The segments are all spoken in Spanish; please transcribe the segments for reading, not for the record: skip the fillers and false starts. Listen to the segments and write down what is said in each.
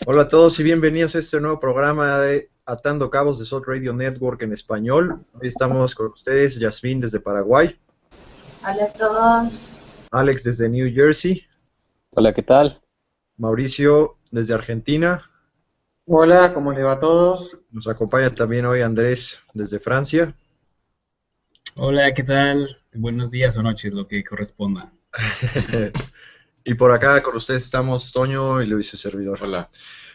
Hola a todos y bienvenidos a este nuevo programa de Atando Cabos de Salt Radio Network en español. Hoy estamos con ustedes, Yasmín desde Paraguay, Hola a todos. Alex desde New Jersey, Hola, ¿qué tal? Mauricio desde Argentina, Hola, ¿cómo les va a todos? nos acompaña también hoy Andrés desde Francia. Hola, ¿qué tal? Buenos días o noches, lo que corresponda. Y por acá con ustedes estamos Toño y Luis, su servidor. Hola.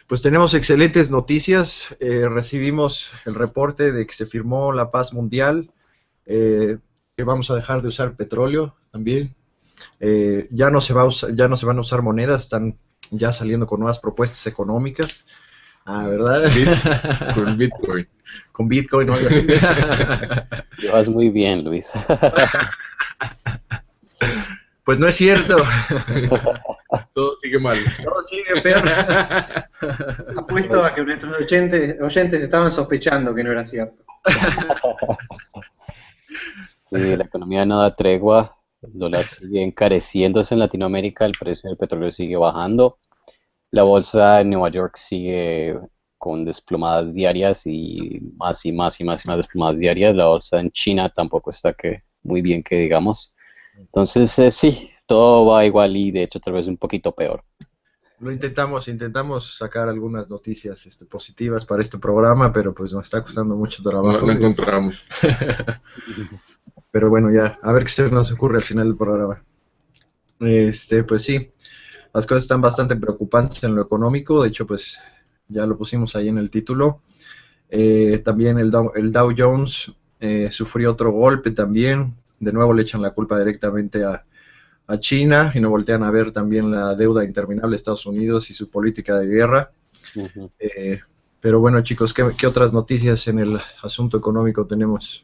Pues tenemos excelentes noticias. Recibimos el reporte de que se firmó la paz mundial, que vamos a dejar de usar petróleo también. Ya no se van a usar monedas, están ya saliendo con nuevas propuestas económicas. ¿Verdad? Con Bitcoin. Con Bitcoin, ¿no? Lo vas muy bien, Luis. Pues no es cierto. Todo sigue mal. Todo sigue peor. Apuesto a que nuestros oyentes estaban sospechando que no era cierto. Sí, la economía no da tregua, el dólar sigue encareciéndose en Latinoamérica, el precio del petróleo sigue bajando, la bolsa en Nueva York sigue con desplomadas diarias y más y más y más y más desplomadas diarias, la bolsa en China tampoco está muy bien que digamos. Entonces, sí, todo va igual y de hecho tal vez un poquito peor. Lo intentamos sacar algunas noticias positivas para este programa, pero pues nos está costando mucho trabajo. No encontramos. Pero bueno, ya, a ver qué se nos ocurre al final del programa. Pues sí, las cosas están bastante preocupantes en lo económico, de hecho, pues ya lo pusimos ahí en el título. También el Dow Jones sufrió otro golpe también, de nuevo le echan la culpa directamente a China y no voltean a ver también la deuda interminable de Estados Unidos y su política de guerra. Ujú. Pero bueno, chicos, ¿qué otras noticias en el asunto económico tenemos?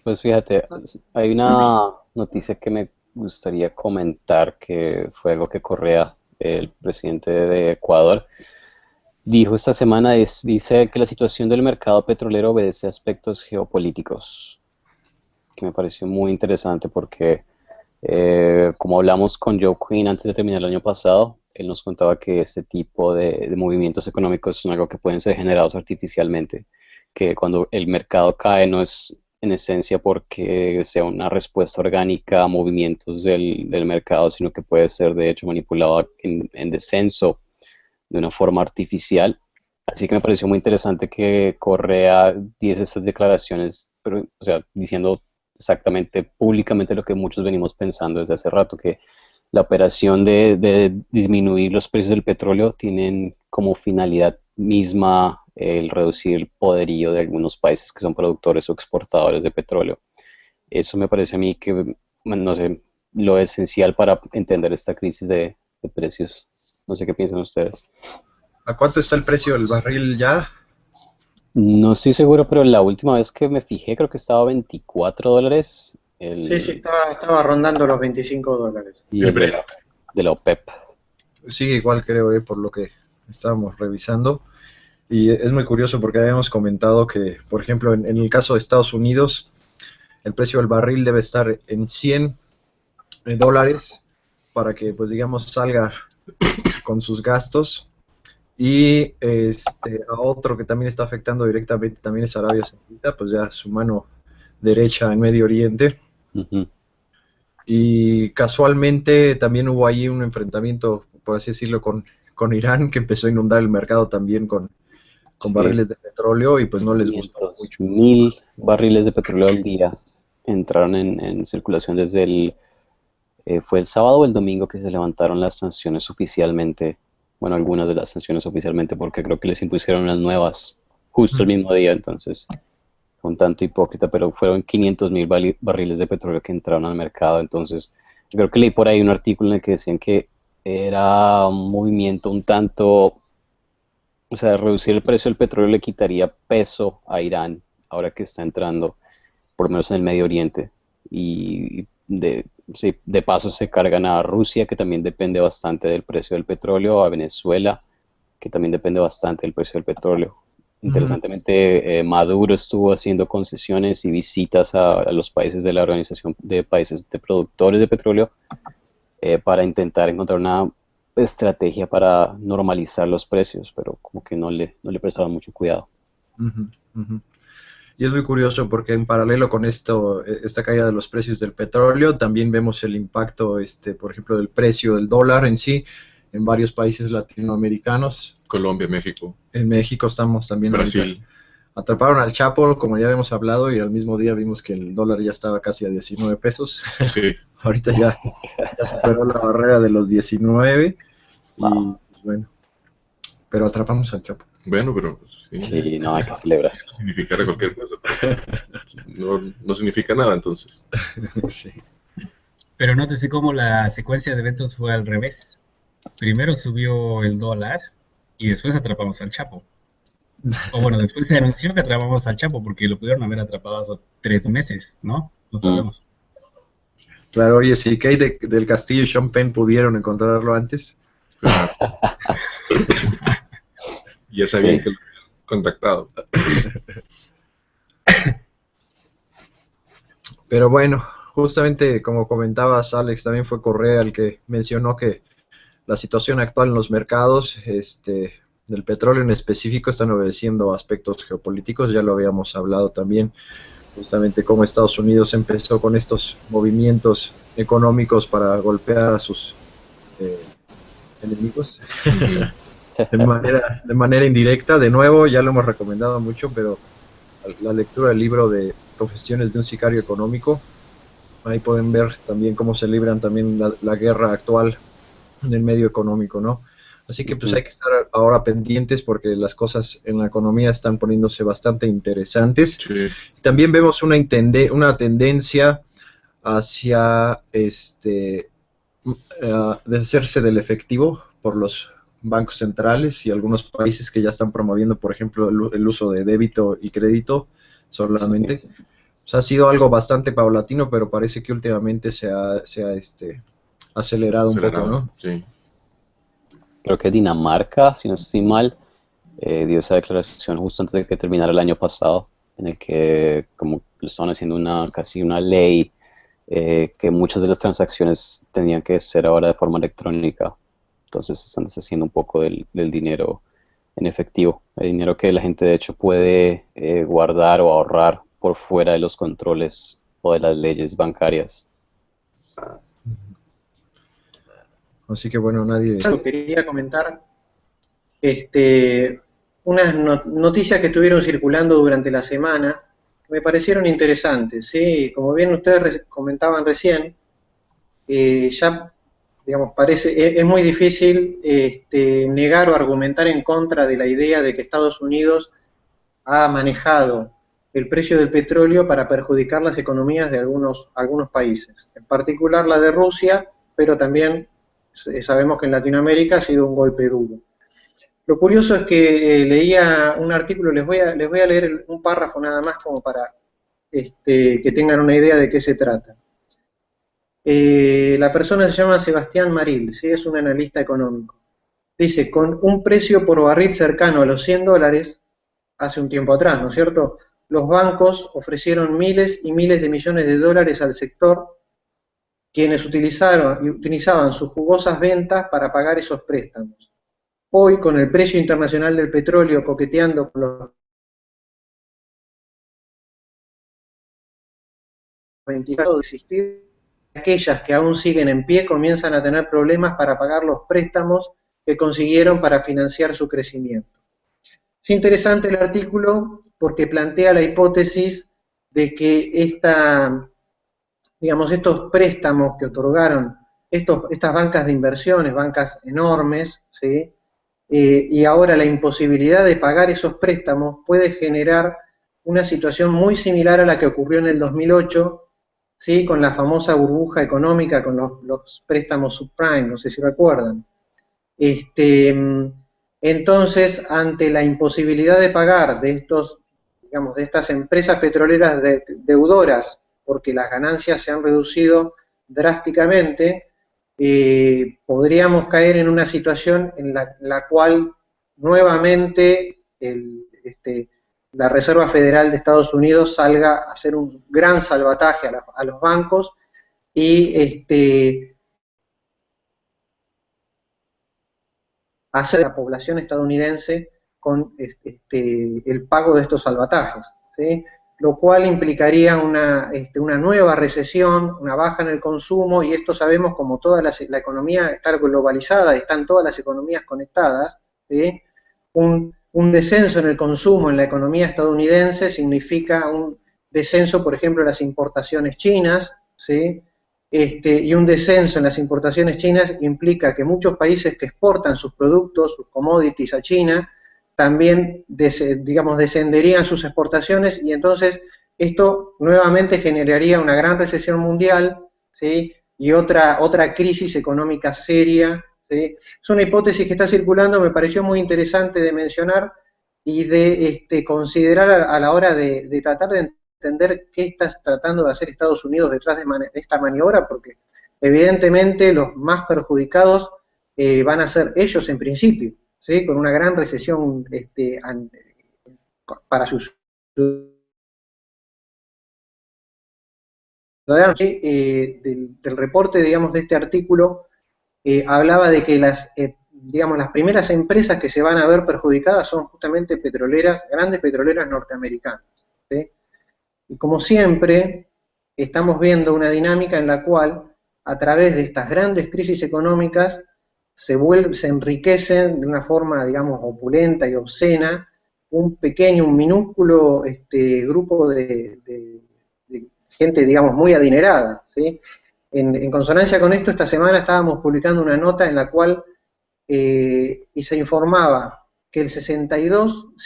Pues fíjate, hay una noticia que me gustaría comentar que fue algo que Correa, el presidente de Ecuador, dijo esta semana, dice que la situación del mercado petrolero obedece a aspectos geopolíticos, que me pareció muy interesante porque como hablamos con Joe Quinn antes de terminar el año pasado, él nos contaba que este tipo de movimientos económicos son algo que pueden ser generados artificialmente, que cuando el mercado cae no es en esencia porque sea una respuesta orgánica a movimientos del mercado, sino que puede ser de hecho manipulado en descenso de una forma artificial. Así que me pareció muy interesante que Correa diese estas declaraciones, pero, o sea, diciendo exactamente públicamente lo que muchos venimos pensando desde hace rato, que la operación de disminuir los precios del petróleo tienen como finalidad misma el reducir el poderío de algunos países que son productores o exportadores de petróleo. Eso me parece a mí que, bueno, no sé, lo esencial para entender esta crisis de precios. No sé qué piensan ustedes. ¿A cuánto está el precio del barril ya? No estoy seguro, pero la última vez que me fijé creo que estaba a $24 Sí, estaba rondando los $25. y el de la OPEP. Sigue igual, creo, por lo que estábamos revisando. Y es muy curioso porque habíamos comentado que, por ejemplo, en el caso de Estados Unidos, el precio del barril debe estar en $100 para que, pues digamos, salga con sus gastos. Y a otro que también está afectando directamente también es Arabia Saudita, pues ya su mano derecha en Medio Oriente. Ujú. Y casualmente también hubo ahí un enfrentamiento, por así decirlo, con Irán, que empezó a inundar el mercado también con Sí, barriles de petróleo y pues no les gustó 500 mucho. mil barriles de petróleo al día entraron en circulación desde fue el sábado o el domingo que se levantaron las sanciones oficialmente, bueno, algunas de las sanciones oficialmente, porque creo que les impusieron unas nuevas justo el mismo día, entonces, un tanto hipócrita, pero fueron 500 mil barriles de petróleo que entraron al mercado, entonces, yo creo que leí por ahí un artículo en el que decían que era un movimiento un tanto, o sea, reducir el precio del petróleo le quitaría peso a Irán, ahora que está entrando, por lo menos en el Medio Oriente, y sí, de paso se cargan a Rusia, que también depende bastante del precio del petróleo, a Venezuela, que también depende bastante del precio del petróleo. Interesantemente, Maduro estuvo haciendo concesiones y visitas a los países de la Organización de Países de Productores de Petróleo para intentar encontrar una estrategia para normalizar los precios, pero como que no le prestaban mucho cuidado. Ujú, ujú. Y es muy curioso porque en paralelo con esta caída de los precios del petróleo, también vemos el impacto, por ejemplo, del precio del dólar en sí en varios países latinoamericanos. Colombia, México, En México estamos también ahorita. Brasil. Atraparon al Chapo, como ya habíamos hablado, y al mismo día vimos que el dólar ya estaba casi a 19 pesos. Sí. Ahorita ya superó la barrera de los 19 y Wow. pues, bueno, pero atrapamos al Chapo. Bueno, pero pues, sí, Sí, no, hay que celebrar. eso significara cualquier cosa. Pero no significa nada, entonces. Sí. Pero nótese cómo la secuencia de eventos fue al revés. Primero subió el dólar y después atrapamos al Chapo. O bueno, después se anunció que atrapamos al Chapo porque lo pudieron haber atrapado hace 3 meses, ¿no? No sabemos. Claro, oye, si Kate del Castillo y Sean Penn pudieron encontrarlo antes. Claro. Ya sabían Sí. que lo habían contactado. Pero bueno, justamente como comentabas, Alex, también fue Correa el que mencionó que la situación actual en los mercados, del petróleo en específico, están obedeciendo a aspectos geopolíticos. Ya lo habíamos hablado también, justamente cómo Estados Unidos empezó con estos movimientos económicos para golpear a sus enemigos de manera indirecta. De nuevo, ya lo hemos recomendado mucho, pero la lectura del libro de Confesiones de un sicario económico, ahí pueden ver también cómo se libran también la guerra actual en el medio económico, ¿no? Así que pues hay que estar ahora pendientes porque las cosas en la economía están poniéndose bastante interesantes. Sí. También vemos una tendencia hacia deshacerse del efectivo por los bancos centrales y algunos países que ya están promoviendo, por ejemplo, el uso de débito y crédito solamente. Sí. O sea, ha sido algo bastante paulatino, pero parece que últimamente se ha acelerado un poco, ¿no? Sí. Creo que Dinamarca, si no estoy mal, dio esa declaración justo antes de que terminara el año pasado, en el que como lo estaban haciendo casi una ley, que muchas de las transacciones tenían que ser ahora de forma electrónica. Entonces están deshaciendo un poco del dinero en efectivo, el dinero que la gente de hecho puede guardar o ahorrar por fuera de los controles o de las leyes bancarias. Así que bueno, nadie... Quería comentar unas noticias que estuvieron circulando durante la semana que me parecieron interesantes, ¿sí? Como bien ustedes comentaban recién, ya, digamos, es muy difícil negar o argumentar en contra de la idea de que Estados Unidos ha manejado el precio del petróleo para perjudicar las economías de algunos países, en particular la de Rusia, pero también sabemos que en Latinoamérica ha sido un golpe duro. Lo curioso es que leía un artículo, les voy a leer un párrafo nada más como para que tengan una idea de qué se trata. La persona se llama Sebastián Maril, ¿sí? Es un analista económico. Dice, con un precio por barril cercano a los $100 hace un tiempo atrás, ¿no es cierto? Los bancos ofrecieron miles y miles de millones de dólares al sector, quienes utilizaban sus jugosas ventas para pagar esos préstamos. Hoy, con el precio internacional del petróleo coqueteando con los 24 de existir, aquellas que aún siguen en pie comienzan a tener problemas para pagar los préstamos que consiguieron para financiar su crecimiento. Es interesante el artículo porque plantea la hipótesis de que estos préstamos que otorgaron estas bancas de inversiones, bancas enormes, ¿sí? Y ahora la imposibilidad de pagar esos préstamos puede generar una situación muy similar a la que ocurrió en el 2008, ¿sí? Con la famosa burbuja económica, con los préstamos subprime, no sé si recuerdan. Entonces, ante la imposibilidad de pagar de estas empresas petroleras deudoras, porque las ganancias se han reducido drásticamente, podríamos caer en una situación en la cual nuevamente la Reserva Federal de Estados Unidos salga a hacer un gran salvataje a los bancos y hacer a la población estadounidense con el pago de estos salvatajes, ¿sí? Lo cual implicaría una nueva recesión, una baja en el consumo, y esto sabemos como toda la economía está globalizada, están todas las economías conectadas, ¿sí? Un descenso en el consumo en la economía estadounidense significa un descenso, por ejemplo, en las importaciones chinas, ¿sí? Y un descenso en las importaciones chinas implica que muchos países que exportan sus productos, sus commodities a China, también, digamos, descenderían sus exportaciones, y entonces esto nuevamente generaría una gran recesión mundial, ¿sí? Y otra crisis económica seria, ¿sí? Es una hipótesis que está circulando, me pareció muy interesante de mencionar y de considerar a la hora de tratar de entender qué está tratando de hacer Estados Unidos detrás de esta maniobra, porque evidentemente los más perjudicados van a ser ellos en principio, ¿sí? Con una gran recesión para sus ciudadanos. ¿Sí? Del reporte, digamos, de este artículo, hablaba de que digamos, las primeras empresas que se van a ver perjudicadas son justamente petroleras, grandes petroleras norteamericanas, ¿sí? Y como siempre, estamos viendo una dinámica en la cual, a través de estas grandes crisis económicas, se enriquecen de una forma, digamos, opulenta y obscena un minúsculo grupo de gente, digamos, muy adinerada, ¿sí? En consonancia con esto, esta semana estábamos publicando una nota en la cual y se informaba que el 62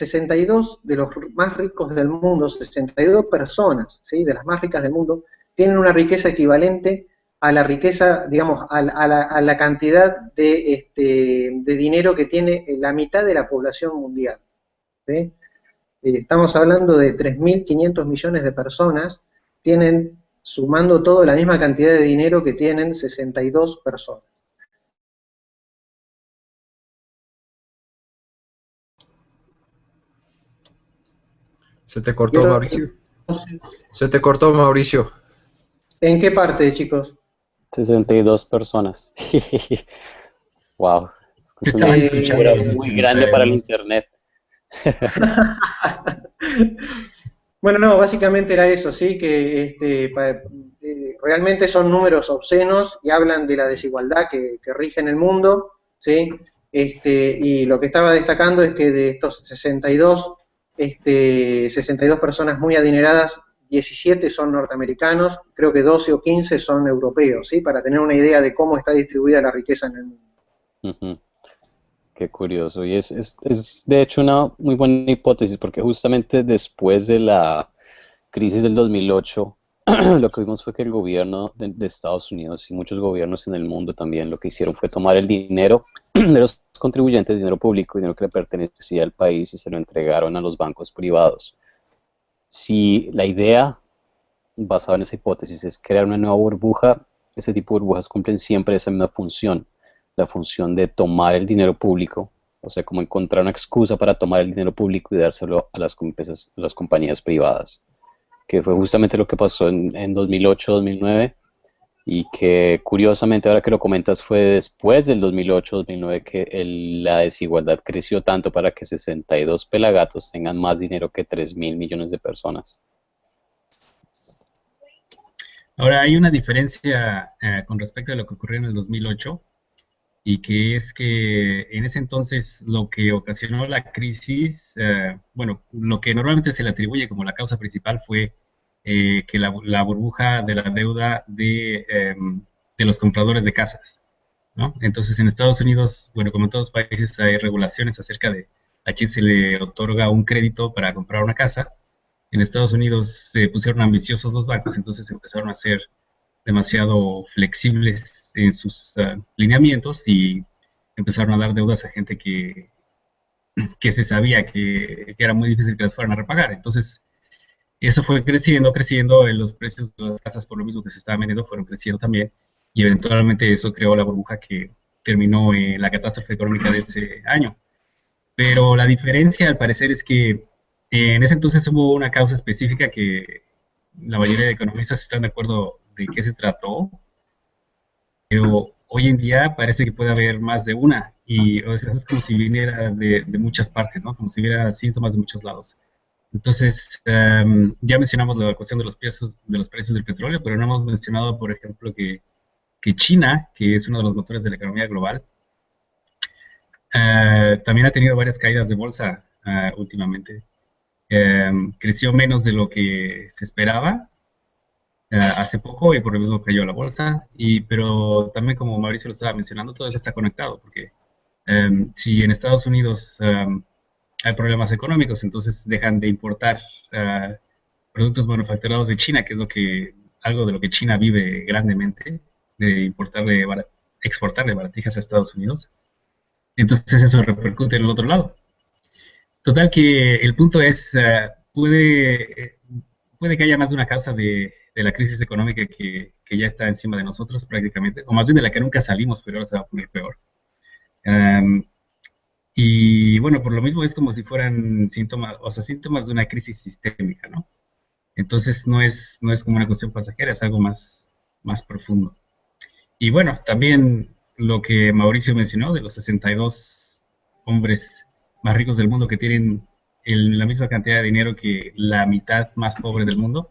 de los más ricos del mundo, 62 personas, ¿sí? De las más ricas del mundo, tienen una riqueza equivalente a la riqueza, digamos, a la cantidad de dinero que tiene la mitad de la población mundial, ¿sí? Estamos hablando de 3.500 millones de personas, tienen, sumando todo, la misma cantidad de dinero que tienen 62 personas. Se te cortó, Mauricio. Se te cortó, Mauricio. ¿En qué parte, chicos? 62 personas. Wow. Es una cifra muy grande para el internet. Bueno, no, básicamente era eso, sí, que realmente son números obscenos y hablan de la desigualdad que rige en el mundo, ¿sí? Y lo que estaba destacando es que de estos 62 personas muy adineradas, 17 son norteamericanos, creo que 12 o 15 son europeos, ¿sí? Para tener una idea de cómo está distribuida la riqueza en el mundo. Uh-huh. Qué curioso. Y es de hecho una muy buena hipótesis, porque justamente después de la crisis del 2008, lo que vimos fue que el gobierno de Estados Unidos y muchos gobiernos en el mundo también lo que hicieron fue tomar el dinero de los contribuyentes, dinero público, dinero que le pertenecía al país, y se lo entregaron a los bancos privados. Si la idea basada en esa hipótesis es crear una nueva burbuja, ese tipo de burbujas cumplen siempre esa misma función, la función de tomar el dinero público, o sea, como encontrar una excusa para tomar el dinero público y dárselo a las compañías privadas, que fue justamente lo que pasó en 2008-2009, y que curiosamente, ahora que lo comentas, fue después del 2008-2009 que la desigualdad creció tanto para que 62 pelagatos tengan más dinero que 3.000 millones de personas. Ahora, hay una diferencia con respecto a lo que ocurrió en el 2008, y que es que en ese entonces lo que ocasionó la crisis, bueno, lo que normalmente se le atribuye como la causa principal fue que la burbuja de la deuda de los compradores de casas, ¿no? Entonces, en Estados Unidos, bueno, como en todos los países, hay regulaciones acerca de a quién se le otorga un crédito para comprar una casa. En Estados Unidos se pusieron ambiciosos los bancos, entonces empezaron a ser demasiado flexibles en sus lineamientos, y empezaron a dar deudas a gente que se sabía que era muy difícil que las fueran a repagar. Entonces, eso fue creciendo, los precios de las casas, por lo mismo que se estaban vendiendo, fueron creciendo también, y eventualmente eso creó la burbuja que terminó en la catástrofe económica de ese año. Pero la diferencia, al parecer, es que en ese entonces hubo una causa específica que la mayoría de economistas están de acuerdo de qué se trató, pero hoy en día parece que puede haber más de una, y o sea, es como si viniera de muchas partes, ¿no? Como si hubiera síntomas de muchos lados. Entonces, ya mencionamos la cuestión de los precios del petróleo, pero no hemos mencionado, por ejemplo, que China, que es uno de los motores de la economía global, también ha tenido varias caídas de bolsa últimamente. Creció menos de lo que se esperaba hace poco y por lo mismo cayó la bolsa. Pero también, como Mauricio lo estaba mencionando, todo eso está conectado, porque si en Estados Unidos hay problemas económicos, entonces dejan de importar productos manufacturados de China, que es algo de lo que China vive grandemente, de exportarle baratijas a Estados Unidos. Entonces eso repercute en el otro lado. Total que el punto es, puede que haya más de una causa de la crisis económica que ya está encima de nosotros prácticamente, o más bien de la que nunca salimos, pero ahora se va a poner peor. Y bueno, por lo mismo es como si fueran síntomas, o sea, síntomas de una crisis sistémica, ¿no? Entonces no es como una cuestión pasajera, es algo más profundo. Y bueno, también lo que Mauricio mencionó de los 62 hombres más ricos del mundo que tienen la misma cantidad de dinero que la mitad más pobre del mundo.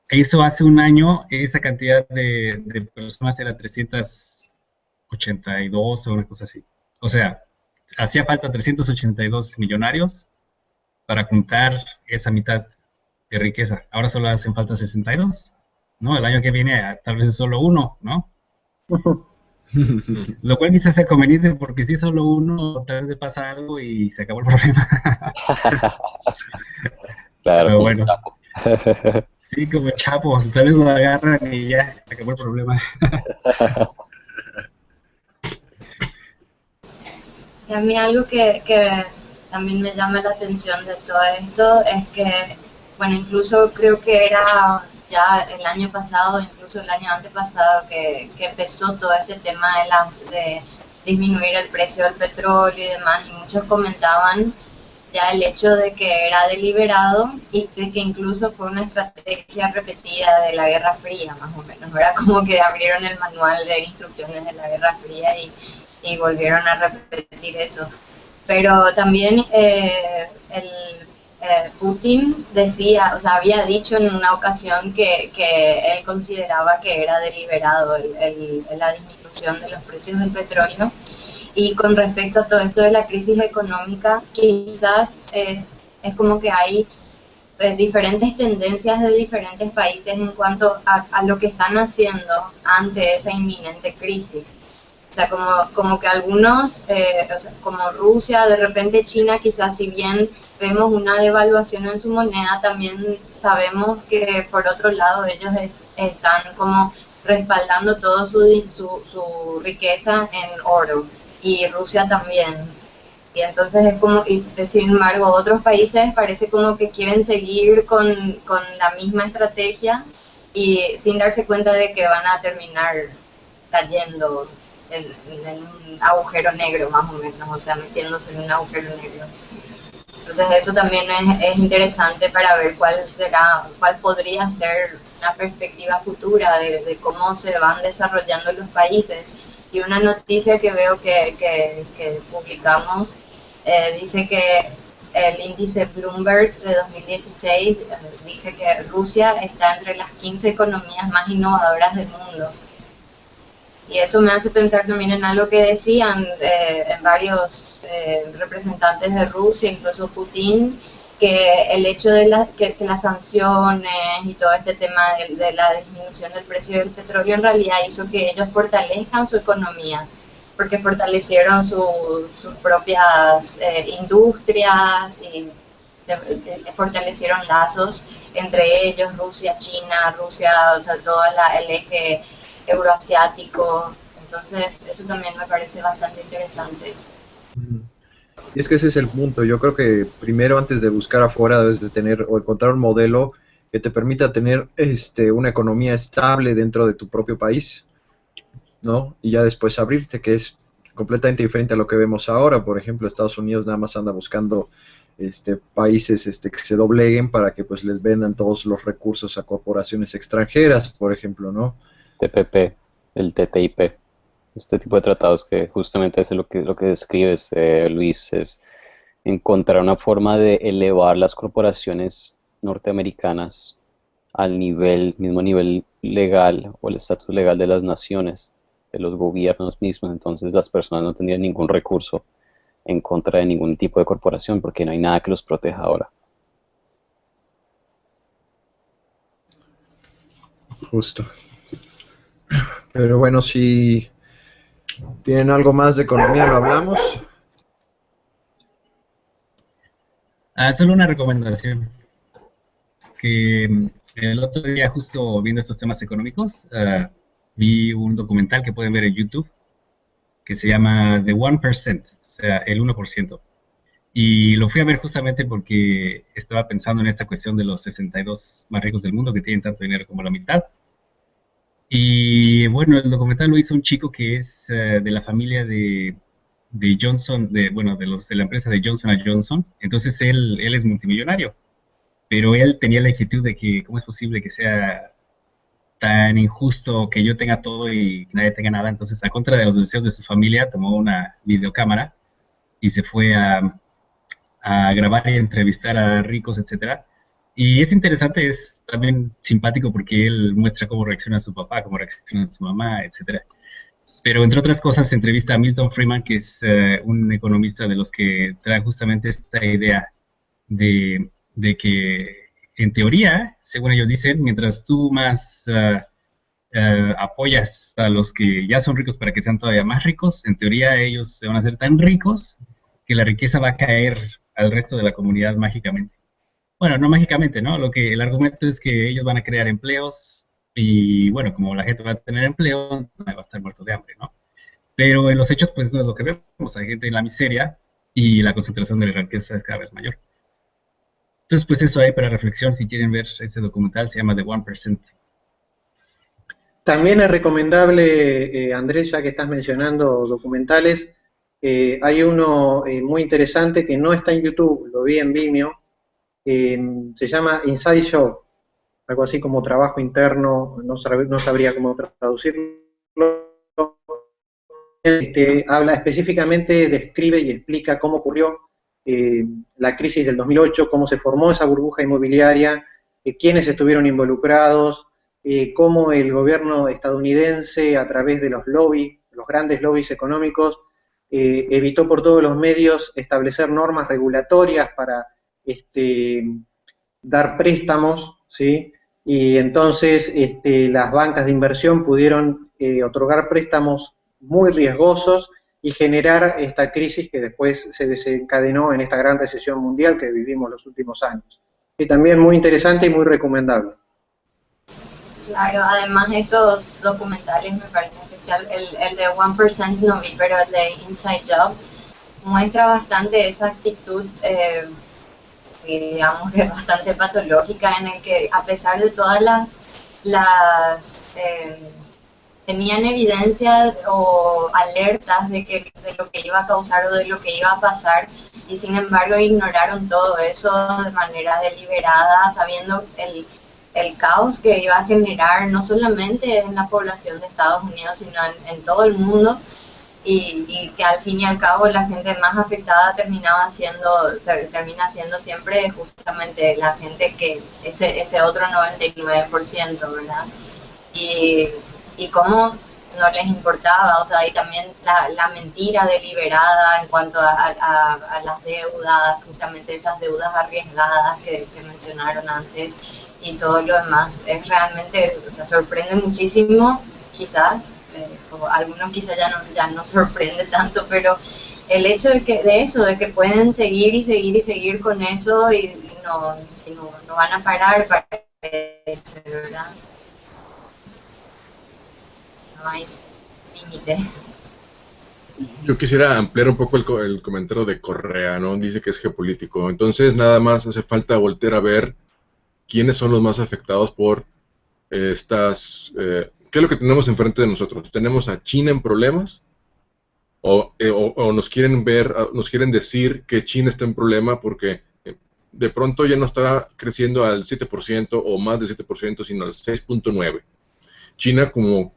Eso hace un año, esa cantidad de personas era 382 o una cosa así. O sea, hacía falta 382 millonarios para juntar esa mitad de riqueza. Ahora solo hacen falta 62, ¿no? El año que viene tal vez es solo uno, ¿no? Lo cual quizás sea conveniente porque si es solo uno, tal vez le pasa algo y se acabó el problema. Claro, Pero como bueno, Chapo. sí, como Chapo, tal vez lo agarran y ya se acabó el problema. Y a mí algo que también me llama la atención de todo esto es que, bueno, incluso creo que era ya el año pasado, incluso el año antepasado, que empezó todo este tema de disminuir el precio del petróleo y demás, y muchos comentaban ya el hecho de que era deliberado y de que incluso fue una estrategia repetida de la Guerra Fría, más o menos. Era como que abrieron el manual de instrucciones de la Guerra Fría y volvieron a repetir eso. Pero también Putin decía, o sea, había dicho en una ocasión que él consideraba que era deliberado la disminución de los precios del petróleo. Y con respecto a todo esto de la crisis económica, quizás es como que hay diferentes tendencias de diferentes países en cuanto a lo que están haciendo ante esa inminente crisis. O sea, como que algunos, o sea, como Rusia, de repente China, quizás si bien vemos una devaluación en su moneda, también sabemos que por otro lado ellos están como respaldando toda su riqueza en oro, y Rusia también. Y entonces es como, y sin embargo, otros países parece como que quieren seguir con la misma estrategia y sin darse cuenta de que van a terminar cayendo en un agujero negro, más o menos, o sea, metiéndose en un agujero negro. Entonces eso también es interesante para ver cuál podría ser una perspectiva futura de cómo se van desarrollando los países. Y una noticia que veo que publicamos dice que el índice Bloomberg de 2016 dice que Rusia está entre las 15 economías más innovadoras del mundo. Y eso me hace pensar también en algo que decían en varios representantes de Rusia, incluso Putin, que el hecho de que las sanciones y todo este tema de la disminución del precio del petróleo en realidad hizo que ellos fortalezcan su economía, porque fortalecieron sus propias industrias y fortalecieron lazos entre ellos, Rusia, China, Rusia, o sea, todo el eje euroasiático. Entonces eso también me parece bastante interesante. Y es que ese es el punto. Yo creo que primero, antes de buscar afuera, debes de tener o encontrar un modelo que te permita tener una economía estable dentro de tu propio país, ¿no? Y ya después abrirte, que es completamente diferente a lo que vemos ahora. Por ejemplo, Estados Unidos nada más anda buscando países que se dobleguen para que pues les vendan todos los recursos a corporaciones extranjeras, por ejemplo, ¿no? TPP, el TTIP. este tipo de tratados que justamente es lo que describes, Luis, es encontrar una forma de elevar las corporaciones norteamericanas al mismo nivel legal o el estatus legal de las naciones, de los gobiernos mismos. Entonces las personas no tendrían ningún recurso en contra de ningún tipo de corporación porque no hay nada que los proteja ahora. Justo. Pero bueno, si tienen algo más de economía, lo hablamos. Solo una recomendación, que el otro día justo viendo estos temas económicos, vi un documental que pueden ver en YouTube, que se llama The 1%, o sea, el 1%. Y lo fui a ver justamente porque estaba pensando en esta cuestión de los 62 más ricos del mundo que tienen tanto dinero como la mitad. Y bueno, el documental lo hizo un chico que es de la familia de Johnson, bueno, de la empresa de Johnson Johnson. Entonces él es multimillonario, pero él tenía la inquietud de que cómo es posible que sea tan injusto que yo tenga todo y que nadie tenga nada. Entonces, a contra de los deseos de su familia, tomó una videocámara y se fue a grabar y entrevistar a ricos, etcétera. Y es interesante, es también simpático porque él muestra cómo reacciona su papá, cómo reacciona su mamá, etcétera. Pero entre otras cosas, se entrevista a Milton Friedman, que es un economista de los que trae justamente esta idea de que, en teoría, según ellos dicen, mientras tú más apoyas a los que ya son ricos para que sean todavía más ricos, en teoría ellos se van a hacer tan ricos que la riqueza va a caer al resto de la comunidad mágicamente. Bueno, no mágicamente, ¿no? El argumento es que ellos van a crear empleos y, bueno, como la gente va a tener empleo, no va a estar muerto de hambre, ¿no? Pero en los hechos, pues, no es lo que vemos. Hay gente en la miseria y la concentración de la riqueza es cada vez mayor. Entonces, pues eso hay para reflexión. Si quieren ver ese documental, se llama The 1%. También es recomendable, Andrés, ya que estás mencionando documentales, hay uno muy interesante que no está en YouTube, lo vi en Vimeo, se llama Inside Job, algo así como trabajo interno, no sabría cómo traducirlo. Habla específicamente, describe y explica cómo ocurrió la crisis del 2008, cómo se formó esa burbuja inmobiliaria, quiénes estuvieron involucrados, cómo el gobierno estadounidense, a través de los lobbies, los grandes lobbies económicos, evitó por todos los medios establecer normas regulatorias para dar préstamos, ¿sí? Y entonces las bancas de inversión pudieron otorgar préstamos muy riesgosos y generar esta crisis que después se desencadenó en esta gran recesión mundial que vivimos los últimos años. Y también muy interesante y muy recomendable. Claro, además estos documentales me parecen especial. El de 1% no vi, pero el de Inside Job muestra bastante esa actitud, sí, digamos que bastante patológica, en el que a pesar de todas las tenían evidencia o alertas de lo que iba a causar o de lo que iba a pasar, y sin embargo ignoraron todo eso de manera deliberada, sabiendo el caos que iba a generar no solamente en la población de Estados Unidos, sino en todo el mundo, y que al fin y al cabo la gente más afectada termina siendo siempre justamente la gente que ese otro 99%, ¿verdad? Y cómo no les importaba, o sea, y también la mentira deliberada en cuanto a las deudas, justamente esas deudas arriesgadas que mencionaron antes, y todo lo demás. Es realmente, o sea, sorprende muchísimo, quizás, o algunos quizás ya no sorprende tanto, pero el hecho de que pueden seguir y seguir y seguir con eso y no van a parar, parece, ¿verdad? No hay límite. Yo quisiera ampliar un poco el comentario de Correa, ¿no? Dice que es geopolítico. Entonces, nada más hace falta voltear a ver quiénes son los más afectados por estas... ¿qué es lo que tenemos enfrente de nosotros? ¿Tenemos a China en problemas? ¿O nos quieren nos quieren decir que China está en problema porque de pronto ya no está creciendo al 7% o más del 7%, sino al 6.9%? China, como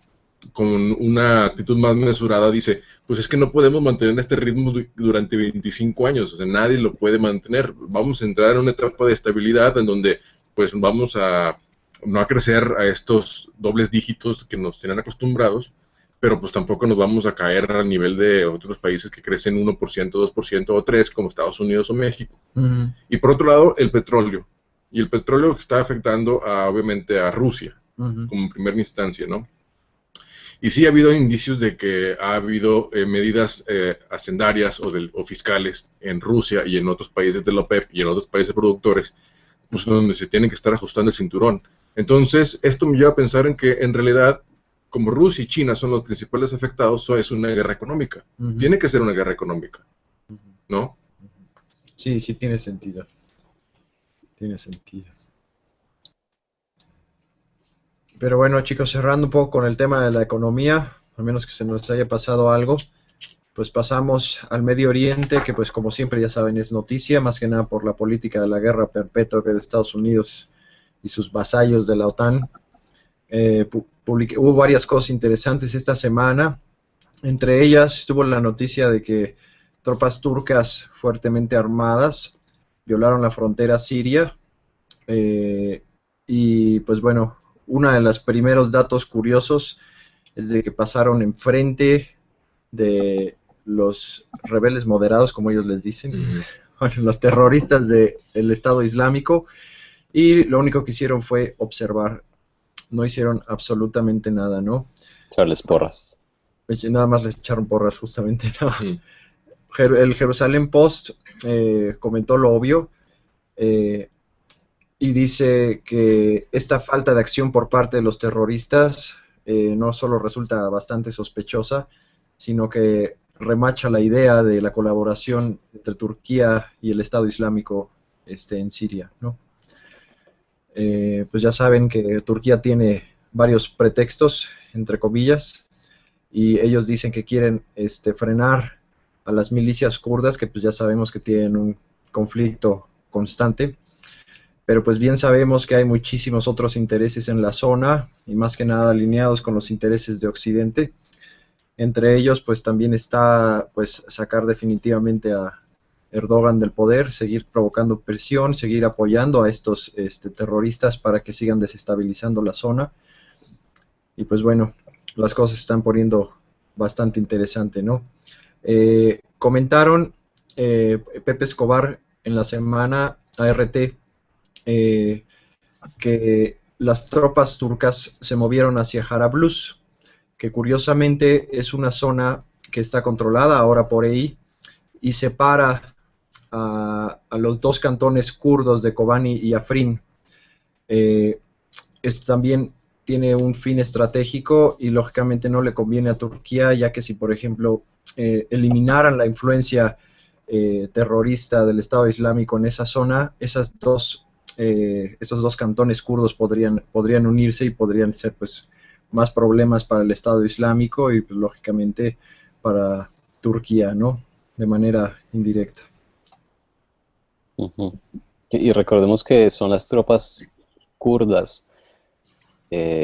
con una actitud más mesurada dice, pues es que no podemos mantener este ritmo durante 25 años, o sea, nadie lo puede mantener, vamos a entrar en una etapa de estabilidad en donde pues vamos a no a crecer a estos dobles dígitos que nos tienen acostumbrados, pero pues tampoco nos vamos a caer al nivel de otros países que crecen 1%, 2% o 3%, como Estados Unidos o México. Y por otro lado, el petróleo. Y el petróleo está afectando obviamente a Rusia, como en primera instancia, ¿no? Y sí ha habido indicios de que ha habido medidas hacendarias o fiscales en Rusia y en otros países de la OPEP y en otros países productores, pues donde se tienen que estar ajustando el cinturón. Entonces, esto me lleva a pensar en que en realidad, como Rusia y China son los principales afectados, eso es una guerra económica. Tiene que ser una guerra económica, ¿no? Sí, sí tiene sentido. Tiene sentido. Pero bueno, chicos, cerrando un poco con el tema de la economía, al menos que se nos haya pasado algo, pues pasamos al Medio Oriente, que pues como siempre ya saben es noticia, más que nada por la política de la guerra perpetua de Estados Unidos y sus vasallos de la OTAN. Hubo varias cosas interesantes esta semana, entre ellas tuvo la noticia de que tropas turcas fuertemente armadas violaron la frontera siria, y pues bueno, uno de los primeros datos curiosos es de que pasaron enfrente de los rebeldes moderados, como ellos les dicen, bueno, los terroristas del Estado Islámico, y lo único que hicieron fue observar, no hicieron absolutamente nada, ¿no? Echarles porras. Nada más les echaron porras, justamente, ¿no? El Jerusalem Post comentó lo obvio, y dice que esta falta de acción por parte de los terroristas no solo resulta bastante sospechosa, sino que remacha la idea de la colaboración entre Turquía y el Estado Islámico en Siria, ¿no? Pues ya saben que Turquía tiene varios pretextos, entre comillas, y ellos dicen que quieren frenar a las milicias kurdas, que pues ya sabemos que tienen un conflicto constante, pero pues bien sabemos que hay muchísimos otros intereses en la zona, y más que nada alineados con los intereses de Occidente. Entre ellos pues también está pues sacar definitivamente a Erdogan del poder, seguir provocando presión, seguir apoyando a estos terroristas para que sigan desestabilizando la zona. Y pues bueno, las cosas se están poniendo bastante interesante, ¿no? Comentaron Pepe Escobar en la semana ART que las tropas turcas se movieron hacia Jarablus, que curiosamente es una zona que está controlada ahora por ahí y separa a los dos cantones kurdos de Kobani y Afrin. Esto también tiene un fin estratégico y lógicamente no le conviene a Turquía, ya que si por ejemplo eliminaran la influencia terrorista del Estado Islámico en esa zona, estos dos cantones kurdos podrían unirse y podrían ser pues más problemas para el Estado Islámico y pues, lógicamente para Turquía, ¿no? De manera indirecta. Y recordemos que son las tropas kurdas,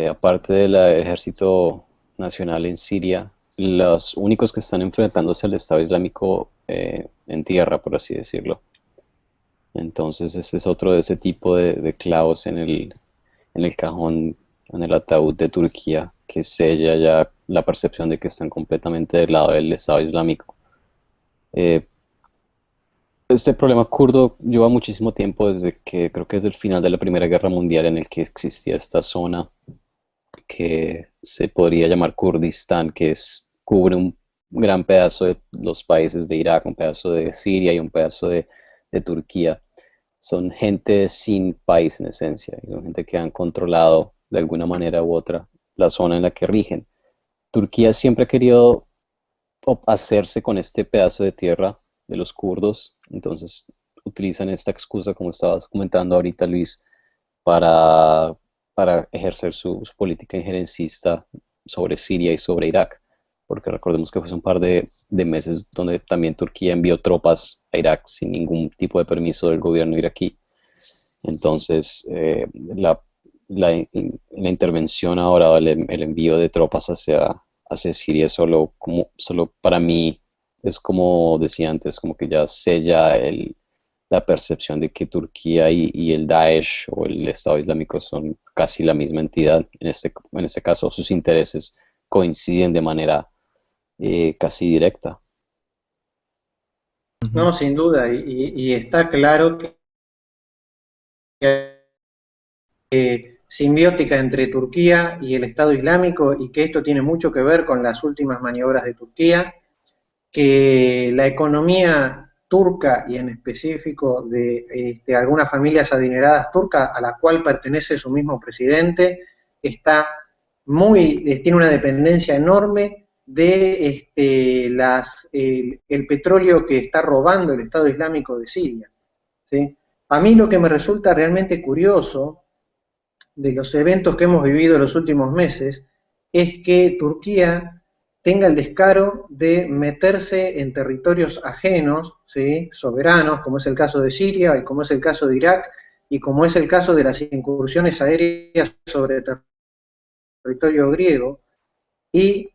aparte del ejército nacional en Siria, los únicos que están enfrentándose al Estado Islámico en tierra, por así decirlo. Entonces ese es otro de ese tipo de clavos en el cajón, en el ataúd de Turquía, que sella ya la percepción de que están completamente del lado del Estado Islámico. Este problema kurdo lleva muchísimo tiempo, desde que creo que es el final de la Primera Guerra Mundial, en el que existía esta zona que se podría llamar Kurdistán, que cubre un gran pedazo de los países de Irak, un pedazo de Siria y un pedazo de Turquía. Son gente sin país en esencia, son gente que han controlado de alguna manera u otra la zona en la que rigen. Turquía siempre ha querido hacerse con este pedazo de tierra de los kurdos, entonces utilizan esta excusa, como estabas comentando ahorita, Luis, para ejercer su política injerencista sobre Siria y sobre Irak, porque recordemos que fue un par de meses donde también Turquía envió tropas a Irak sin ningún tipo de permiso del gobierno iraquí. Entonces, la intervención ahora, o el envío de tropas hacia Siria, solo para mí es como decía antes, como que ya sella la percepción de que Turquía y el Daesh o el Estado Islámico son casi la misma entidad. En este caso, sus intereses coinciden de manera casi directa. No, sin duda, y está claro que simbiótica entre Turquía y el Estado Islámico y que esto tiene mucho que ver con las últimas maniobras de Turquía, que la economía turca y en específico de algunas familias adineradas turcas a la cual pertenece su mismo presidente está tiene una dependencia enorme de el petróleo que está robando el Estado Islámico de Siria, ¿sí? A mí lo que me resulta realmente curioso de los eventos que hemos vivido en los últimos meses es que Turquía tenga el descaro de meterse en territorios ajenos, ¿sí?, soberanos, como es el caso de Siria y como es el caso de Irak y como es el caso de las incursiones aéreas sobre territorio griego, y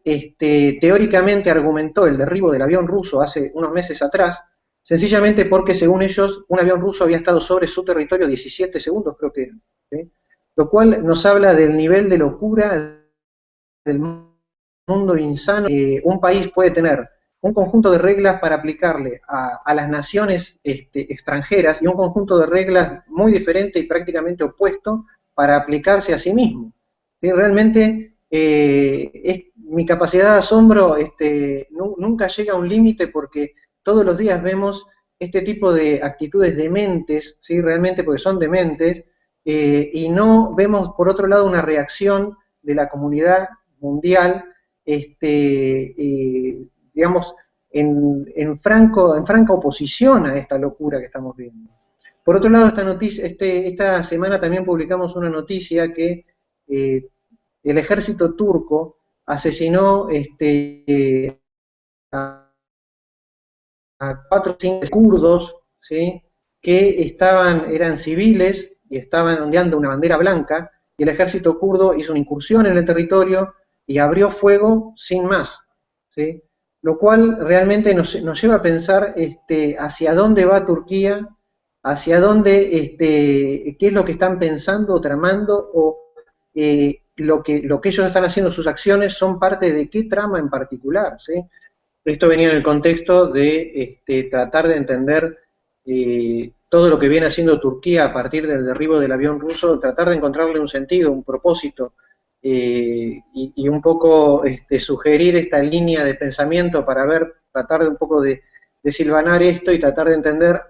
teóricamente argumentó el derribo del avión ruso hace unos meses atrás, sencillamente porque según ellos un avión ruso había estado sobre su territorio 17 segundos, creo que era, ¿sí? Lo cual nos habla del nivel de locura del mundo insano. Un país puede tener un conjunto de reglas para aplicarle a las naciones extranjeras y un conjunto de reglas muy diferente y prácticamente opuesto para aplicarse a sí mismo. ¿Sí? Realmente mi capacidad de asombro nunca llega a un límite porque todos los días vemos este tipo de actitudes dementes, ¿sí?, realmente porque son dementes, y no vemos por otro lado una reacción de la comunidad mundial, digamos, en franca oposición a esta locura que estamos viendo. Por otro lado, esta semana también publicamos una noticia que el ejército turco asesinó a 4 o 5 kurdos, ¿sí?, que eran civiles y estaban ondeando una bandera blanca, y el ejército kurdo hizo una incursión en el territorio y abrió fuego sin más, ¿sí? Lo cual realmente nos lleva a pensar hacia dónde va Turquía, hacia dónde, qué es lo que están pensando o tramando, o lo que ellos están haciendo, sus acciones, son parte de qué trama en particular, ¿sí? Esto venía en el contexto de tratar de entender todo lo que viene haciendo Turquía a partir del derribo del avión ruso, tratar de encontrarle un sentido, un propósito, y un poco sugerir esta línea de pensamiento para tratar de un poco de silvanar esto y tratar de entender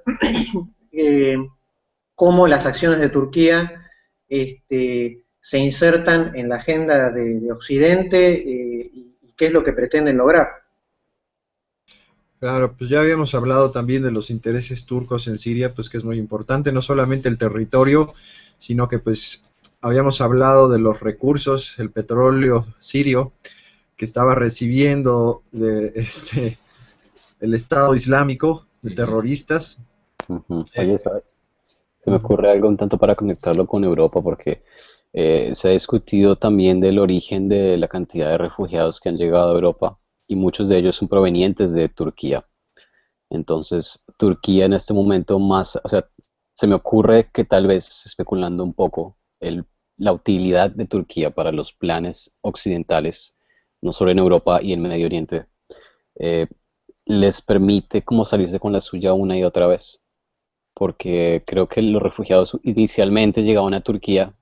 cómo las acciones de Turquía se insertan en la agenda de Occidente, y qué es lo que pretenden lograr. Claro, pues ya habíamos hablado también de los intereses turcos en Siria, pues que es muy importante, no solamente el territorio, sino que pues habíamos hablado de los recursos, el petróleo sirio que estaba recibiendo el Estado Islámico, de terroristas. Oye, ¿sabes? Se me ocurre algo un tanto para conectarlo con Europa, porque se ha discutido también del origen de la cantidad de refugiados que han llegado a Europa, y muchos de ellos son provenientes de Turquía. Entonces, Turquía en este momento o sea, se me ocurre que tal vez, especulando un poco, la utilidad de Turquía para los planes occidentales, no solo en Europa y en Medio Oriente, eh, les permite como salirse con la suya una y otra vez. Porque creo que los refugiados inicialmente llegaban a Turquía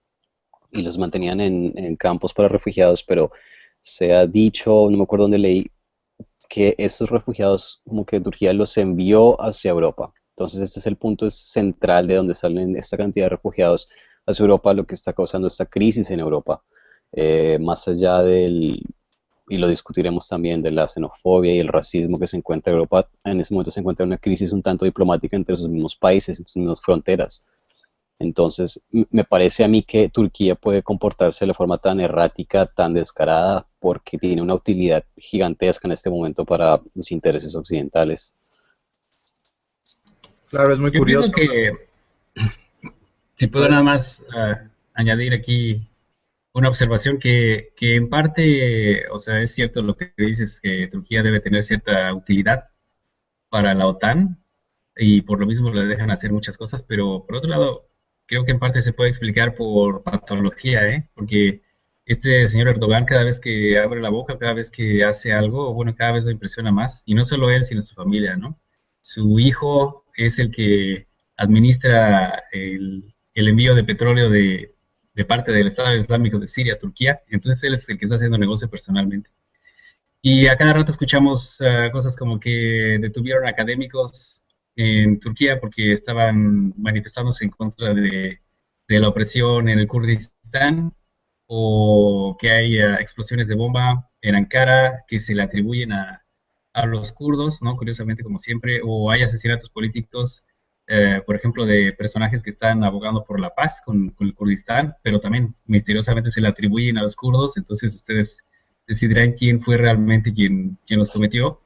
y los mantenían en campos para refugiados, pero se ha dicho, no me acuerdo dónde leí, que estos refugiados como que Turquía los envió hacia Europa. Entonces este es el punto central de donde salen esta cantidad de refugiados hacia Europa, lo que está causando esta crisis en Europa. Más allá y lo discutiremos también, de la xenofobia y el racismo que se encuentra en Europa, en ese momento se encuentra una crisis un tanto diplomática entre sus mismos países, entre sus mismas fronteras. Entonces, me parece a mí que Turquía puede comportarse de forma tan errática, tan descarada, porque tiene una utilidad gigantesca en este momento para los intereses occidentales. Claro, es muy Yo curioso. pienso que, si puedo nada más añadir aquí una observación que en parte, o sea, es cierto lo que dices, que Turquía debe tener cierta utilidad para la OTAN y por lo mismo le dejan hacer muchas cosas, pero por otro lado, creo que en parte se puede explicar por patología, ¿eh? Porque este señor Erdogan cada vez que abre la boca, cada vez que hace algo, bueno, cada vez lo impresiona más, y no solo él, sino su familia, ¿no? Su hijo es el que administra el envío de petróleo de parte del Estado Islámico de Siria a Turquía, entonces él es el que está haciendo negocio personalmente. Y a cada rato escuchamos cosas como que detuvieron académicos en Turquía porque estaban manifestándose en contra de la opresión en el Kurdistán, o que hay explosiones de bomba en Ankara que se le atribuyen a los kurdos, ¿no? Curiosamente, como siempre, o hay asesinatos políticos, por ejemplo, de personajes que están abogando por la paz con el Kurdistán, pero también misteriosamente se le atribuyen a los kurdos, entonces ustedes decidirán quién fue realmente quien los cometió.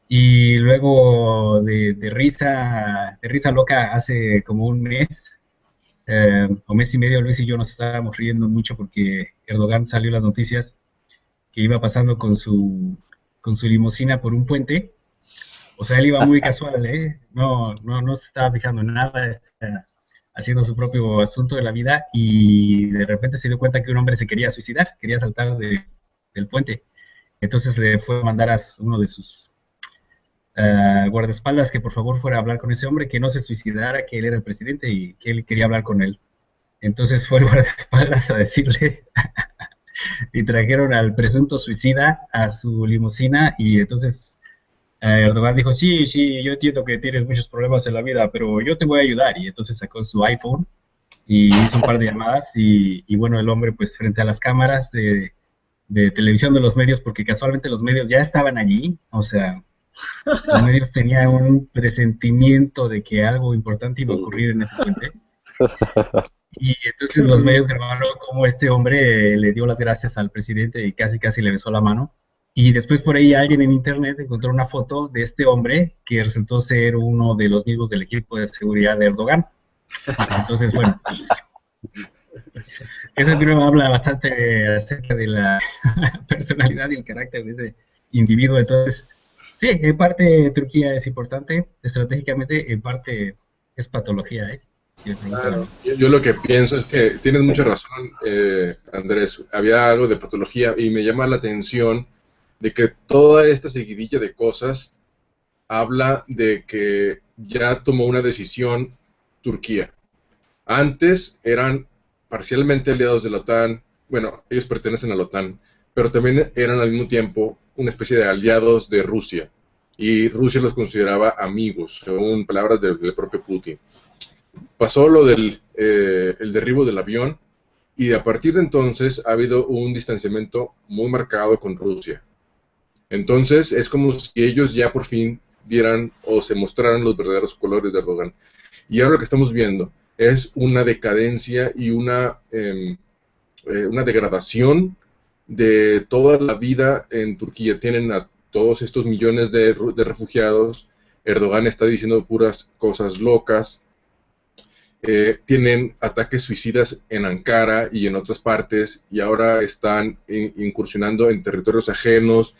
Y luego de risa loca, hace como un mes o mes y medio, Luis y yo nos estábamos riendo mucho porque Erdogan salió en las noticias que iba pasando con su limusina por un puente. O sea, él iba muy casual, ¿eh? No se estaba fijando en nada, estaba haciendo su propio asunto de la vida, y de repente se dio cuenta que un hombre se quería suicidar, quería saltar del puente. Entonces le fue a mandar a uno de sus guardaespaldas que por favor fuera a hablar con ese hombre, que no se suicidara, que él era el presidente y que él quería hablar con él. Entonces fue el guardaespaldas a decirle y trajeron al presunto suicida a su limusina, y entonces Erdogan dijo, sí, sí, yo entiendo que tienes muchos problemas en la vida, pero yo te voy a ayudar. Y entonces sacó su iPhone y hizo un par de llamadas y bueno, el hombre pues frente a las cámaras de televisión de los medios, porque casualmente los medios ya estaban allí, o sea, los medios tenían un presentimiento de que algo importante iba a ocurrir en ese puente. Y entonces los medios grabaron cómo este hombre le dio las gracias al presidente y casi casi le besó la mano. Y después por ahí alguien en internet encontró una foto de este hombre que resultó ser uno de los miembros del equipo de seguridad de Erdogan. Entonces, bueno, eso creo que habla bastante acerca de la personalidad y el carácter de ese individuo. Entonces, sí, en parte Turquía es importante estratégicamente, en parte es patología, ¿eh? Si me preguntan a mí. Yo lo que pienso es que tienes mucha razón, Andrés. Había algo de patología y me llama la atención de que toda esta seguidilla de cosas habla de que ya tomó una decisión Turquía. Antes eran parcialmente aliados de la OTAN, bueno, ellos pertenecen a la OTAN, pero también eran al mismo tiempo una especie de aliados de Rusia, y Rusia los consideraba amigos, según palabras del propio Putin. Pasó lo del el derribo del avión, y a partir de entonces ha habido un distanciamiento muy marcado con Rusia. Entonces es como si ellos ya por fin vieran o se mostraran los verdaderos colores de Erdogan. Y ahora lo que estamos viendo es una decadencia y una degradación de toda la vida en Turquía. Tienen a todos estos millones de refugiados. Erdogan está diciendo puras cosas locas. Tienen ataques suicidas en Ankara y en otras partes, y ahora están incursionando en territorios ajenos.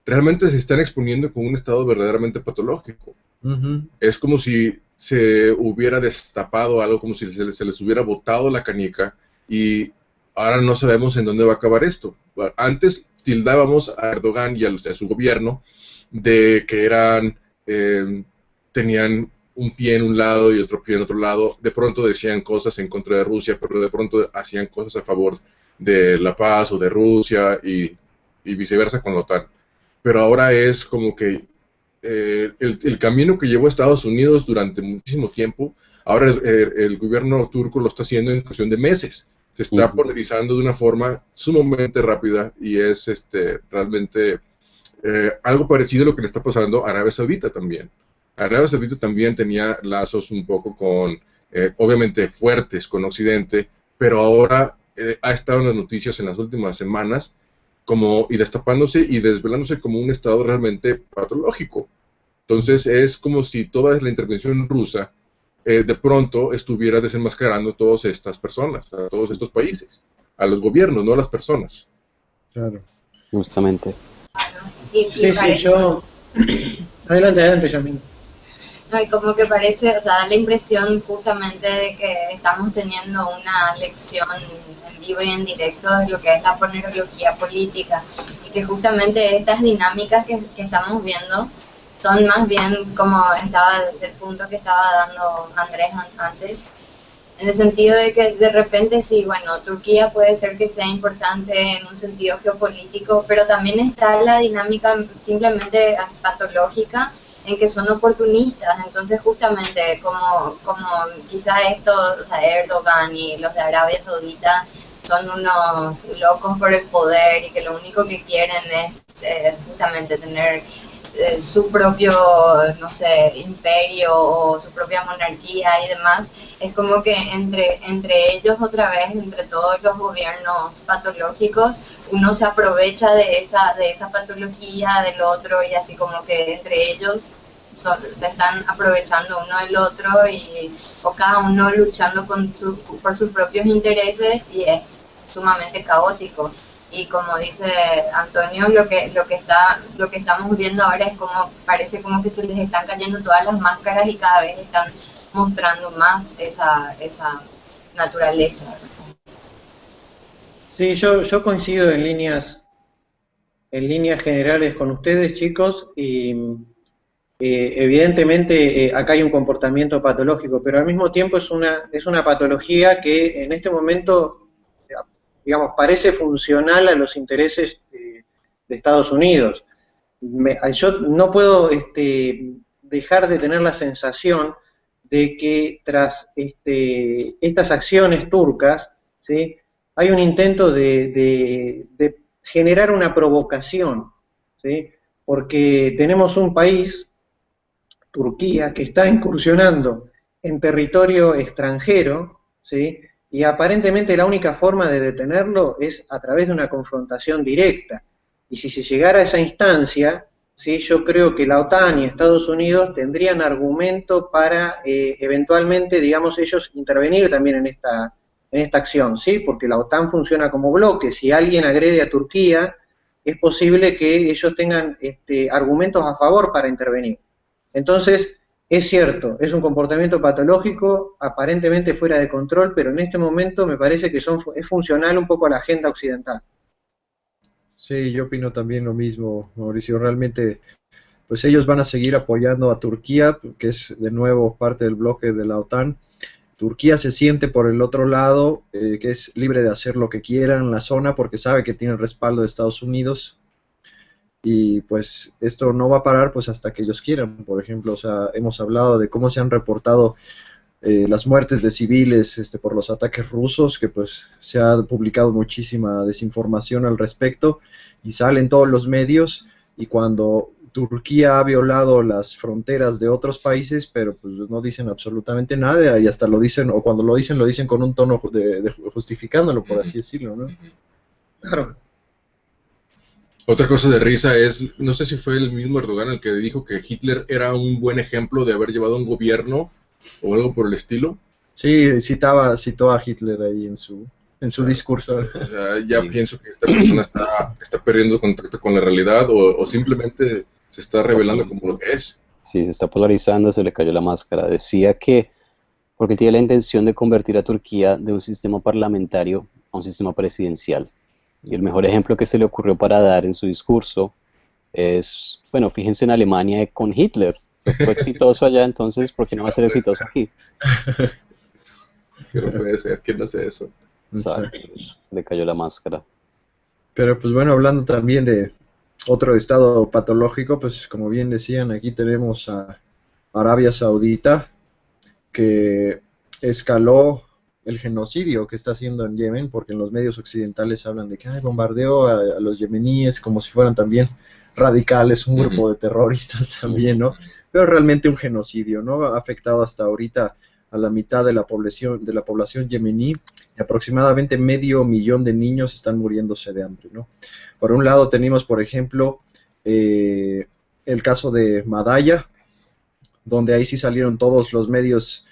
Realmente se están exponiendo con un estado verdaderamente patológico. Es como si se hubiera destapado algo, como si se les hubiera botado la canica, y ahora no sabemos en dónde va a acabar esto. Antes tildábamos a Erdogan y a su gobierno de que tenían un pie en un lado y otro pie en otro lado. De pronto decían cosas en contra de Rusia, pero de pronto hacían cosas a favor de la paz o de Rusia, y viceversa con la OTAN. Pero ahora es como que el camino que llevó Estados Unidos durante muchísimo tiempo, ahora el gobierno turco lo está haciendo en cuestión de meses. Se está polarizando de una forma sumamente rápida, y es realmente algo parecido a lo que le está pasando a Arabia Saudita también. Arabia Saudita también tenía lazos un poco con, obviamente fuertes con Occidente, pero ahora ha estado en las noticias en las últimas semanas y destapándose y desvelándose como un estado realmente patológico. Entonces es como si toda la intervención rusa de pronto estuviera desenmascarando a todas estas personas, a todos estos países, a los gobiernos, no a las personas. Claro. Justamente. Y Sí, parece, yo... Adelante, Yasmin. no, y como que parece, o sea, da la impresión justamente de que estamos teniendo una lección en vivo y en directo de lo que es la ponerología política, y que justamente estas dinámicas que estamos viendo son más bien como estaba el punto que estaba dando Andrés antes, en el sentido de que de repente sí, bueno, Turquía puede ser que sea importante en un sentido geopolítico, pero también está la dinámica simplemente patológica en que son oportunistas. Entonces justamente como quizás esto, o sea, Erdogan y los de Arabia Saudita son unos locos por el poder y que lo único que quieren es justamente tener su propio, no sé, imperio o su propia monarquía y demás. Es como que entre ellos otra vez, entre todos los gobiernos patológicos, uno se aprovecha de esa patología del otro, y así como que entre ellos se están aprovechando uno del otro, o cada uno luchando por sus propios intereses, y es sumamente caótico. Y como dice Antonio, lo que estamos viendo ahora es como parece como que se les están cayendo todas las máscaras y cada vez están mostrando más esa naturaleza. Sí, yo coincido en líneas generales con ustedes, chicos, y evidentemente acá hay un comportamiento patológico, pero al mismo tiempo es una patología que en este momento, digamos, parece funcional a los intereses de Estados Unidos. Yo no puedo dejar de tener la sensación de que tras estas acciones turcas, ¿sí?, hay un intento de generar una provocación, ¿sí?, porque tenemos un país, Turquía, que está incursionando en territorio extranjero, ¿sí?, y aparentemente la única forma de detenerlo es a través de una confrontación directa. Y si se llegara a esa instancia, ¿sí?, yo creo que la OTAN y Estados Unidos tendrían argumento para eventualmente, digamos, ellos intervenir también en esta acción, ¿sí?, porque la OTAN funciona como bloque. Si alguien agrede a Turquía, es posible que ellos tengan argumentos a favor para intervenir. Entonces, es cierto, es un comportamiento patológico, aparentemente fuera de control, pero en este momento me parece que es funcional un poco a la agenda occidental. Sí, yo opino también lo mismo, Mauricio. Realmente, pues ellos van a seguir apoyando a Turquía, que es de nuevo parte del bloque de la OTAN. Turquía se siente por el otro lado, que es libre de hacer lo que quiera en la zona porque sabe que tiene el respaldo de Estados Unidos. Y pues esto no va a parar pues hasta que ellos quieran. Por ejemplo, o sea, hemos hablado de cómo se han reportado las muertes de civiles por los ataques rusos, que pues se ha publicado muchísima desinformación al respecto y sale en todos los medios, y cuando Turquía ha violado las fronteras de otros países, pero pues no dicen absolutamente nada, y hasta lo dicen, o cuando lo dicen con un tono de justificándolo, por así decirlo, ¿no? Claro. Otra cosa de risa es, no sé si fue el mismo Erdogan el que dijo que Hitler era un buen ejemplo de haber llevado un gobierno o algo por el estilo. Sí, citó a Hitler ahí en su discurso. O sea, ya pienso que esta persona está perdiendo contacto con la realidad, o simplemente se está revelando como lo que es. Sí, se está polarizando, se le cayó la máscara. Decía que porque tiene la intención de convertir a Turquía de un sistema parlamentario a un sistema presidencial. Y el mejor ejemplo que se le ocurrió para dar en su discurso es, bueno, fíjense en Alemania con Hitler. Fue exitoso allá, entonces, ¿por qué no va a ser exitoso aquí? Que no puede ser, ¿quién hace eso? Exacto. Se le cayó la máscara. Pero pues bueno, hablando también de otro estado patológico, pues como bien decían, aquí tenemos a Arabia Saudita, que escaló el genocidio que está haciendo en Yemen, porque en los medios occidentales hablan de que bombardeó a los yemeníes como si fueran también radicales, un grupo de terroristas también, ¿no? Pero realmente un genocidio, ¿no? Ha afectado hasta ahorita a la mitad de la población yemení, y aproximadamente 500,000 de niños están muriéndose de hambre, ¿no? Por un lado tenemos, por ejemplo, el caso de Madaya, donde ahí sí salieron todos los medios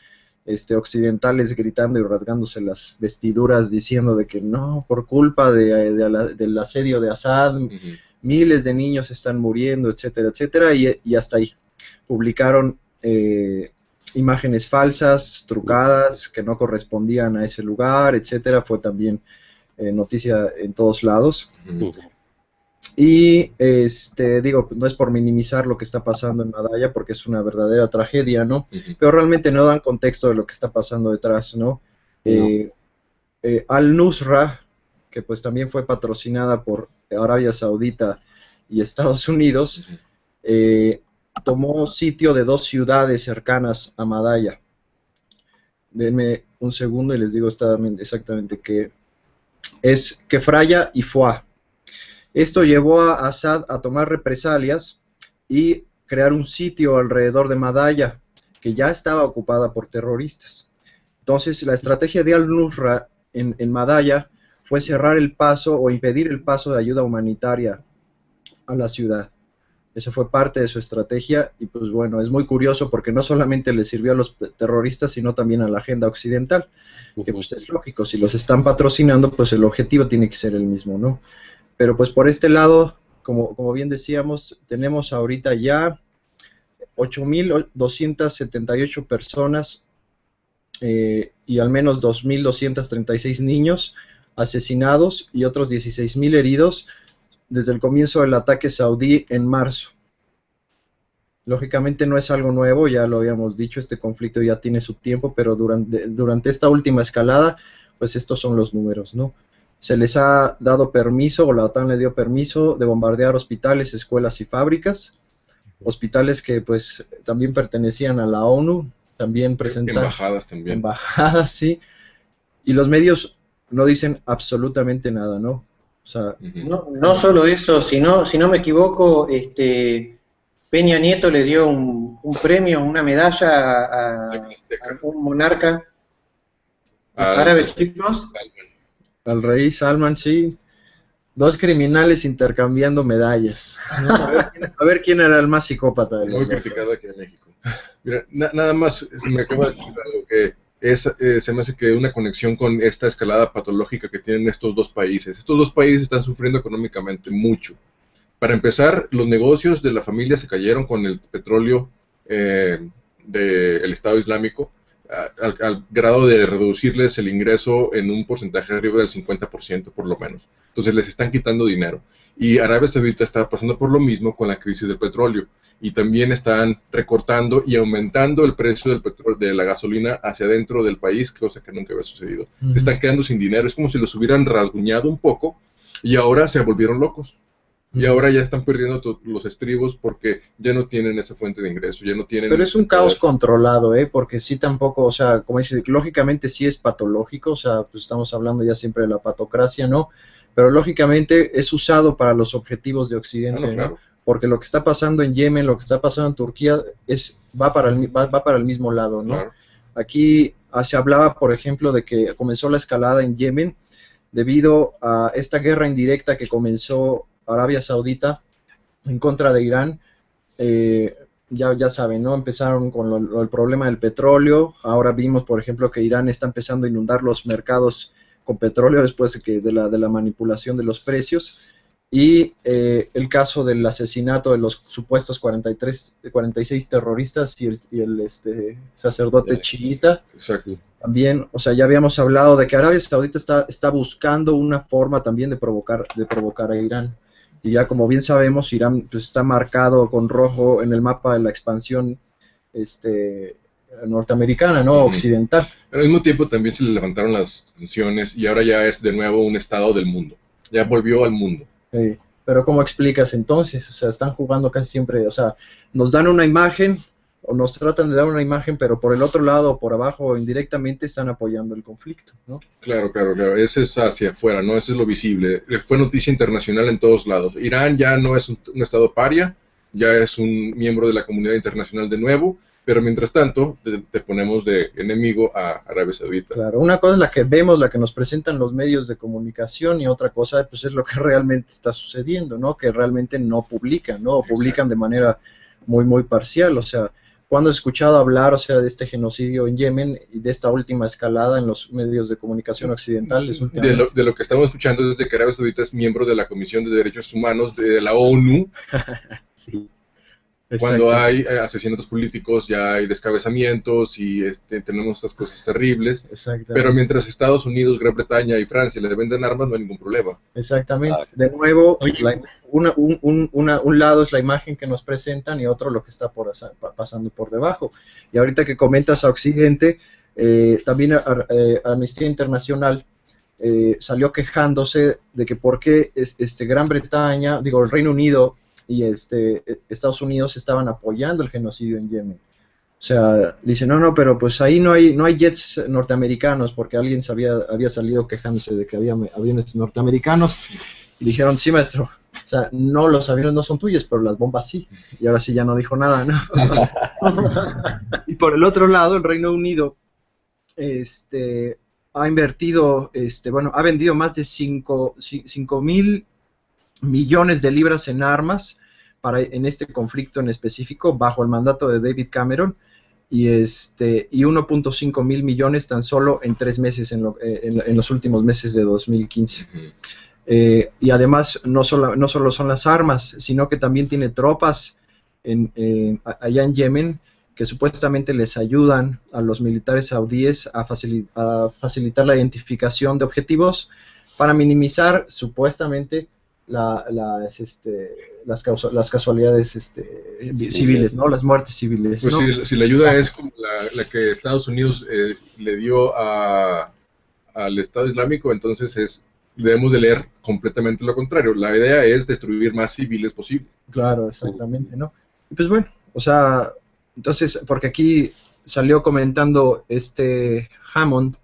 occidentales gritando y rasgándose las vestiduras diciendo de que no, por culpa del asedio de Assad, miles de niños están muriendo, etcétera, etcétera, y hasta ahí. Publicaron imágenes falsas, trucadas, que no correspondían a ese lugar, etcétera. Fue también noticia en todos lados. Y digo, no es por minimizar lo que está pasando en Madaya, porque es una verdadera tragedia, ¿no? Pero realmente no dan contexto de lo que está pasando detrás, ¿no? Al-Nusra, que pues también fue patrocinada por Arabia Saudita y Estados Unidos, tomó sitio de 2 ciudades cercanas a Madaya. Denme un segundo y les digo exactamente qué es: Kefraya y Fuá. Esto llevó a Assad a tomar represalias y crear un sitio alrededor de Madaya, que ya estaba ocupada por terroristas. Entonces, la estrategia de al-Nusra en Madaya fue cerrar el paso o impedir el paso de ayuda humanitaria a la ciudad. Esa fue parte de su estrategia y pues bueno, es muy curioso porque no solamente le sirvió a los terroristas, sino también a la agenda occidental, que pues es lógico, si los están patrocinando, pues el objetivo tiene que ser el mismo, ¿no? Pero pues por este lado, como bien decíamos, tenemos ahorita ya 8.278 personas y al menos 2.236 niños asesinados y otros 16.000 heridos desde el comienzo del ataque saudí en marzo. Lógicamente no es algo nuevo, ya lo habíamos dicho, este conflicto ya tiene su tiempo, pero durante esta última escalada, pues estos son los números, ¿no? Se les ha dado permiso, o la OTAN le dio permiso de bombardear hospitales, escuelas y fábricas, hospitales que pues también pertenecían a la ONU, también presentan embajadas también. Embajadas, sí, y los medios no dicen absolutamente nada, ¿no? O sea, no solo eso, si no me equivoco, Peña Nieto le dio un premio, una medalla a un monarca árabe, chicos. Al rey Salman, sí. 2 criminales intercambiando medallas, ¿no? A ver quién era el más psicópata de los Muy criticado aquí en México. Mira, nada más se me acaba de decir algo que se me hace que una conexión con esta escalada patológica que tienen estos 2 países. Estos 2 países están sufriendo económicamente mucho. Para empezar, los negocios de la familia se cayeron con el petróleo del Estado Islámico, al grado de reducirles el ingreso en un porcentaje arriba del 50% por lo menos. Entonces les están quitando dinero. Y Arabia Saudita está pasando por lo mismo con la crisis del petróleo. Y también están recortando y aumentando el precio del petróleo, de la gasolina hacia dentro del país, cosa que nunca había sucedido. Se están quedando sin dinero, es como si los hubieran rasguñado un poco y ahora se volvieron locos. Y ahora ya están perdiendo los estribos porque ya no tienen esa fuente de ingreso, ya no tienen... Pero es un caos controlado, porque sí tampoco, o sea, como dices, lógicamente sí es patológico, o sea, pues estamos hablando ya siempre de la patocracia, ¿no? Pero lógicamente es usado para los objetivos de Occidente, claro. ¿no? Porque lo que está pasando en Yemen, lo que está pasando en Turquía, va para el mismo lado, ¿no? Claro. Aquí se hablaba, por ejemplo, de que comenzó la escalada en Yemen debido a esta guerra indirecta que comenzó Arabia Saudita en contra de Irán. Ya saben, ¿no? Empezaron con el problema del petróleo. Ahora vimos, por ejemplo, que Irán está empezando a inundar los mercados con petróleo después de la manipulación de los precios. Y el caso del asesinato de los supuestos 46 terroristas y el sacerdote chiita. Exacto. También, o sea, ya habíamos hablado de que Arabia Saudita está buscando una forma también de provocar a Irán. Y ya como bien sabemos, Irán pues, está marcado con rojo en el mapa de la expansión norteamericana, ¿no? Occidental. Pero al mismo tiempo también se le levantaron las sanciones y ahora ya es de nuevo un estado del mundo. Ya volvió al mundo. Pero ¿cómo explicas entonces? O sea, están jugando casi siempre, o sea, nos dan una imagen o nos tratan de dar una imagen, pero por el otro lado o por abajo indirectamente están apoyando el conflicto, ¿no? Claro. Ese es hacia afuera, ¿no? Eso es lo visible. Fue noticia internacional en todos lados. Irán ya no es un estado paria, ya es un miembro de la comunidad internacional de nuevo, pero mientras tanto te ponemos de enemigo a Arabia Saudita. Claro, una cosa es la que vemos, la que nos presentan los medios de comunicación, y otra cosa pues es lo que realmente está sucediendo, ¿no? Que realmente no publican, ¿no? O publican de manera muy, muy parcial. O sea, ¿cuándo has escuchado hablar, o sea, de este genocidio en Yemen y de esta última escalada en los medios de comunicación occidentales últimamente? De lo que estamos escuchando desde que Arabia Saudita es miembro de la Comisión de Derechos Humanos de la ONU. Sí. Cuando hay asesinatos políticos, ya hay descabezamientos y tenemos estas cosas terribles. Pero mientras Estados Unidos, Gran Bretaña y Francia le venden armas, no hay ningún problema. Exactamente. De nuevo, un lado es la imagen que nos presentan y otro lo que está pasando por debajo. Y ahorita que comentas a Occidente, también Amnistía Internacional salió quejándose de que por qué Gran Bretaña, digo, el Reino Unido y Estados Unidos estaban apoyando el genocidio en Yemen. O sea, dice, no, pero pues ahí no hay jets norteamericanos, porque alguien había salido quejándose de que había aviones norteamericanos, y dijeron, sí, maestro, o sea, no, los aviones no son tuyos, pero las bombas sí. Y ahora sí ya no dijo nada, ¿no? Y por el otro lado, el Reino Unido ha invertido, ha vendido más de 5,000 millones de libras en armas en este conflicto en específico, bajo el mandato de David Cameron, y 1.5 mil millones tan solo en 3 meses, en los últimos meses de 2015. Y además no solo son las armas, sino que también tiene tropas allá en Yemen que supuestamente les ayudan a los militares saudíes a facilitar la identificación de objetivos para minimizar supuestamente las casualidades civiles, ¿no? Las muertes civiles. Pues ¿no? si la ayuda es como la que Estados Unidos le dio al Estado Islámico, entonces debemos de leer completamente lo contrario. La idea es destruir más civiles posible. Claro, exactamente, ¿no? Y pues bueno, o sea, entonces, porque aquí salió comentando Hammond,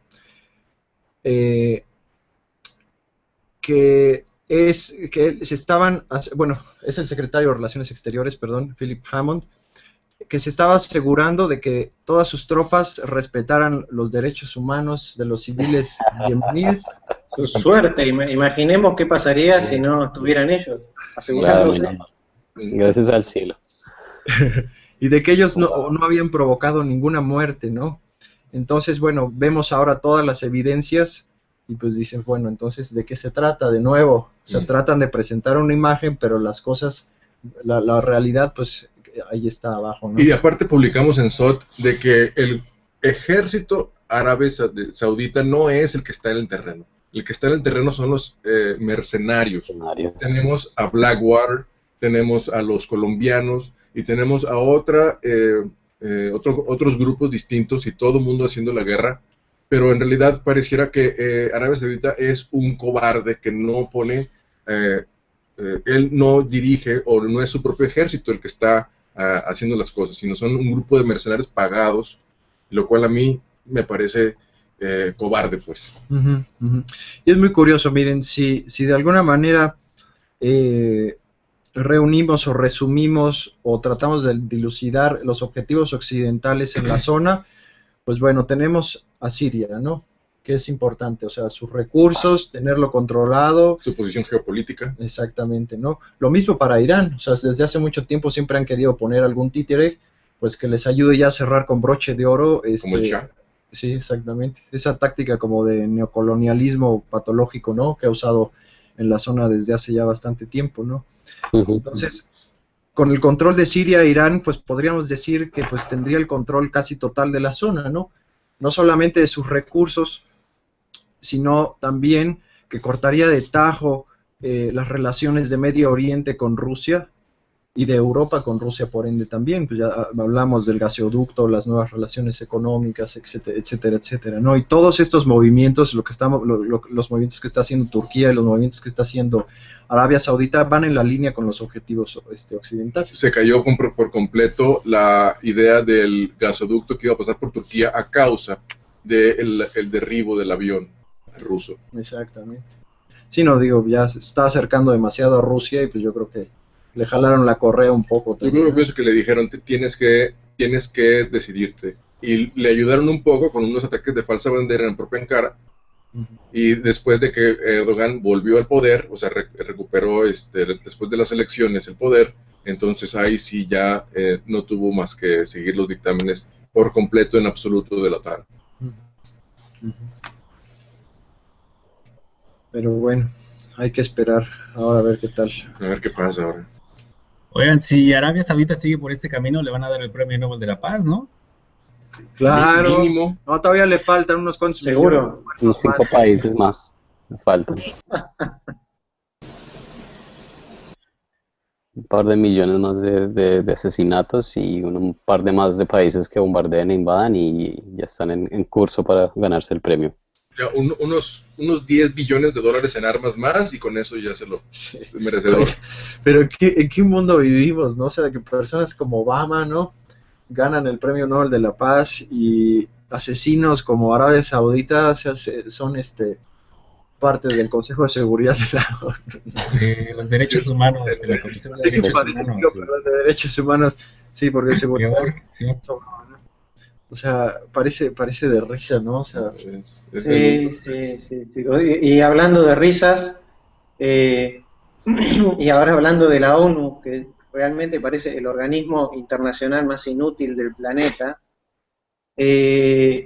que se estaban, bueno, es el secretario de Relaciones Exteriores, perdón, Philip Hammond, que se estaba asegurando de que todas sus tropas respetaran los derechos humanos de los civiles yemeníes. Su suerte, imaginemos qué pasaría si no estuvieran ellos asegurándose. Claro, gracias al cielo. Y de que ellos no habían provocado ninguna muerte, ¿no? Entonces, bueno, vemos ahora todas las evidencias y pues dicen, bueno, entonces, ¿de qué se trata de nuevo? O sea, tratan de presentar una imagen, pero las cosas, la realidad, pues, ahí está abajo, ¿no? Y aparte publicamos en SOT de que el ejército árabe saudita no es el que está en el terreno. El que está en el terreno son los mercenarios. Tenemos a Blackwater, tenemos a los colombianos y tenemos a otros grupos distintos y todo el mundo haciendo la guerra. Pero en realidad pareciera que Arabia Saudita es un cobarde que no pone, él no dirige o no es su propio ejército el que está haciendo las cosas, sino son un grupo de mercenarios pagados, lo cual a mí me parece cobarde, pues. Y es muy curioso, miren, si de alguna manera reunimos o resumimos o tratamos de dilucidar los objetivos occidentales en la zona, pues bueno, tenemos a Siria, ¿no? Que es importante, o sea, sus recursos, tenerlo controlado. Su posición geopolítica. Exactamente, ¿no? Lo mismo para Irán, o sea, desde hace mucho tiempo siempre han querido poner algún títere, pues que les ayude ya a cerrar con broche de oro. Como el Shah. Sí, exactamente. Esa táctica como de neocolonialismo patológico, ¿no? Que ha usado en la zona desde hace ya bastante tiempo, ¿no? Entonces, con el control de Siria e Irán, pues podríamos decir que pues tendría el control casi total de la zona, ¿no? No solamente de sus recursos, sino también que cortaría de tajo las relaciones de Medio Oriente con Rusia y de Europa con Rusia, por ende también. Pues ya hablamos del gasoducto, las nuevas relaciones económicas, etcétera, etcétera, etcétera, ¿no? Y todos estos movimientos, los movimientos que está haciendo Turquía y los movimientos que está haciendo Arabia Saudita van en la línea con los objetivos occidentales. Se cayó por completo la idea del gasoducto que iba a pasar por Turquía a causa del derribo del avión ruso. Exactamente. Sí, no, digo, ya se está acercando demasiado a Rusia y pues yo creo que le jalaron la correa un poco también. Yo pienso que le dijeron, tienes que decidirte. Y le ayudaron un poco con unos ataques de falsa bandera en propia Ankara. Y después de que Erdogan volvió al poder, o sea, recuperó después de las elecciones el poder, Entonces ahí sí ya no tuvo más que seguir los dictámenes por completo en absoluto de la OTAN. Pero bueno, hay que esperar ahora a ver qué tal. A ver qué pasa ahora. Oigan, si Arabia Saudita sigue por este camino, le van a dar el Premio Nobel de la Paz, ¿no? Claro, Mínimo. no, todavía le faltan unos cuantos Seguro. millones Unos 5 más. países más les faltan. Un par de millones más de asesinatos y un par de más de países que bombardean e invadan y ya están en curso para ganarse el premio. Ya unos 10 billones de dólares en armas más y con eso ya se lo es merecedor. Pero ¿en qué mundo vivimos, no? O sea, que personas como Obama, ¿no? Ganan el Premio Nobel de la Paz y asesinos como Arabia Saudita, o sea, son parte del Consejo de Seguridad de la ONU. Los derechos humanos, de la Comisión de Derechos Parece Humanos. que de derechos humanos, sí, porque seguridad. Peor, sí. O sea, parece de risa, ¿no? O sea, Sí, chicos. Y hablando de risas, y ahora hablando de la ONU, que realmente parece el organismo internacional más inútil del planeta,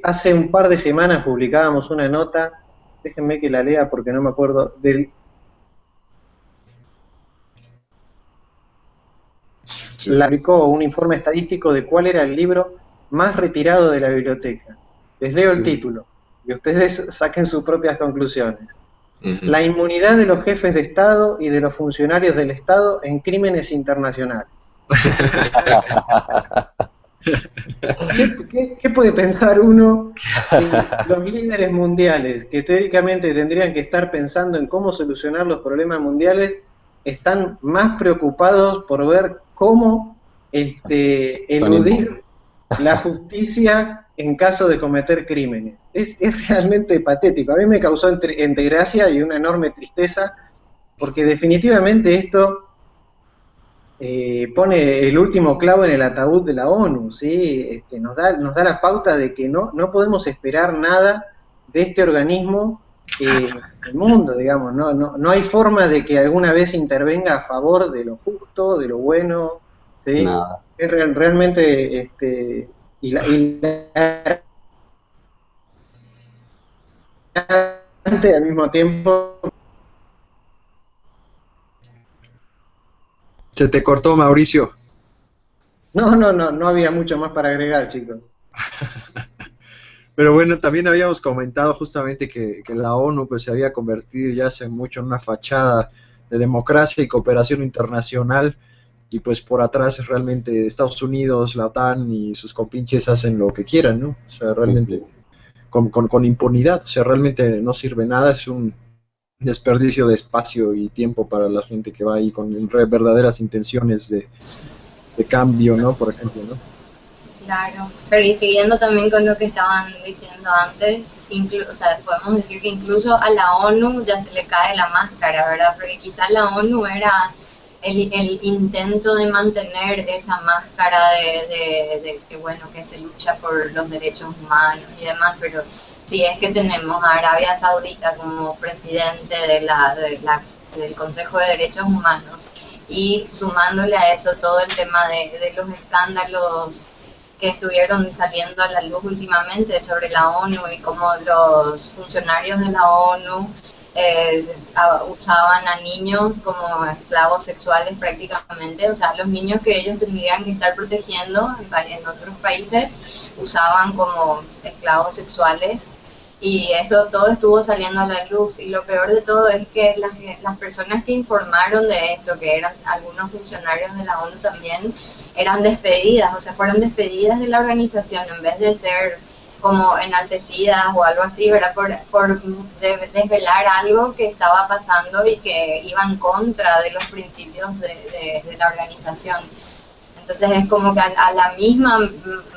hace un par de semanas publicábamos una nota, déjenme que la lea porque no me acuerdo, la publicó un informe estadístico de cuál era el libro más retirado de la biblioteca. Les leo el título y ustedes saquen sus propias conclusiones. La inmunidad de los jefes de Estado y de los funcionarios del Estado en crímenes internacionales. ¿Qué puede pensar uno si los líderes mundiales, que teóricamente tendrían que estar pensando en cómo solucionar los problemas mundiales, están más preocupados por ver cómo eludir la justicia en caso de cometer crímenes? Es realmente patético. A mí me causó entre gracia y una enorme tristeza, porque definitivamente esto pone el último clavo en el ataúd de la ONU, ¿sí? Nos da la pauta de que no podemos esperar nada de este organismo en el mundo, digamos. No hay forma de que alguna vez intervenga a favor de lo justo, de lo bueno, ¿sí? Nada. Es realmente al mismo tiempo. se te cortó, Mauricio. No había mucho más para agregar, chicos. Pero bueno, también habíamos comentado justamente que la ONU pues se había convertido ya hace mucho en una fachada de democracia y cooperación internacional, y pues por atrás realmente Estados Unidos, la OTAN y sus compinches hacen lo que quieran, ¿no? O sea, realmente con impunidad, o sea, realmente no sirve nada, es un desperdicio de espacio y tiempo para la gente que va ahí con verdaderas intenciones de cambio, ¿no? Por ejemplo, ¿no? Claro, pero y siguiendo también con lo que estaban diciendo antes, o sea, podemos decir que incluso a la ONU ya se le cae la máscara, ¿verdad? Porque quizá la ONU era el intento de mantener esa máscara de que, bueno, que se lucha por los derechos humanos y demás, pero si es que tenemos a Arabia Saudita como presidente del Consejo de Derechos Humanos y sumándole a eso todo el tema de los escándalos que estuvieron saliendo a la luz últimamente sobre la ONU y cómo los funcionarios de la ONU usaban a niños como esclavos sexuales prácticamente, o sea, los niños que ellos tendrían que estar protegiendo en otros países usaban como esclavos sexuales, y eso todo estuvo saliendo a la luz, y lo peor de todo es que las personas que informaron de esto, que eran algunos funcionarios de la ONU también, eran despedidas, o sea, fueron despedidas de la organización en vez de ser como enaltecidas o algo así, ¿verdad? Por desvelar algo que estaba pasando y que iba en contra de los principios de la organización. Entonces es como que a la misma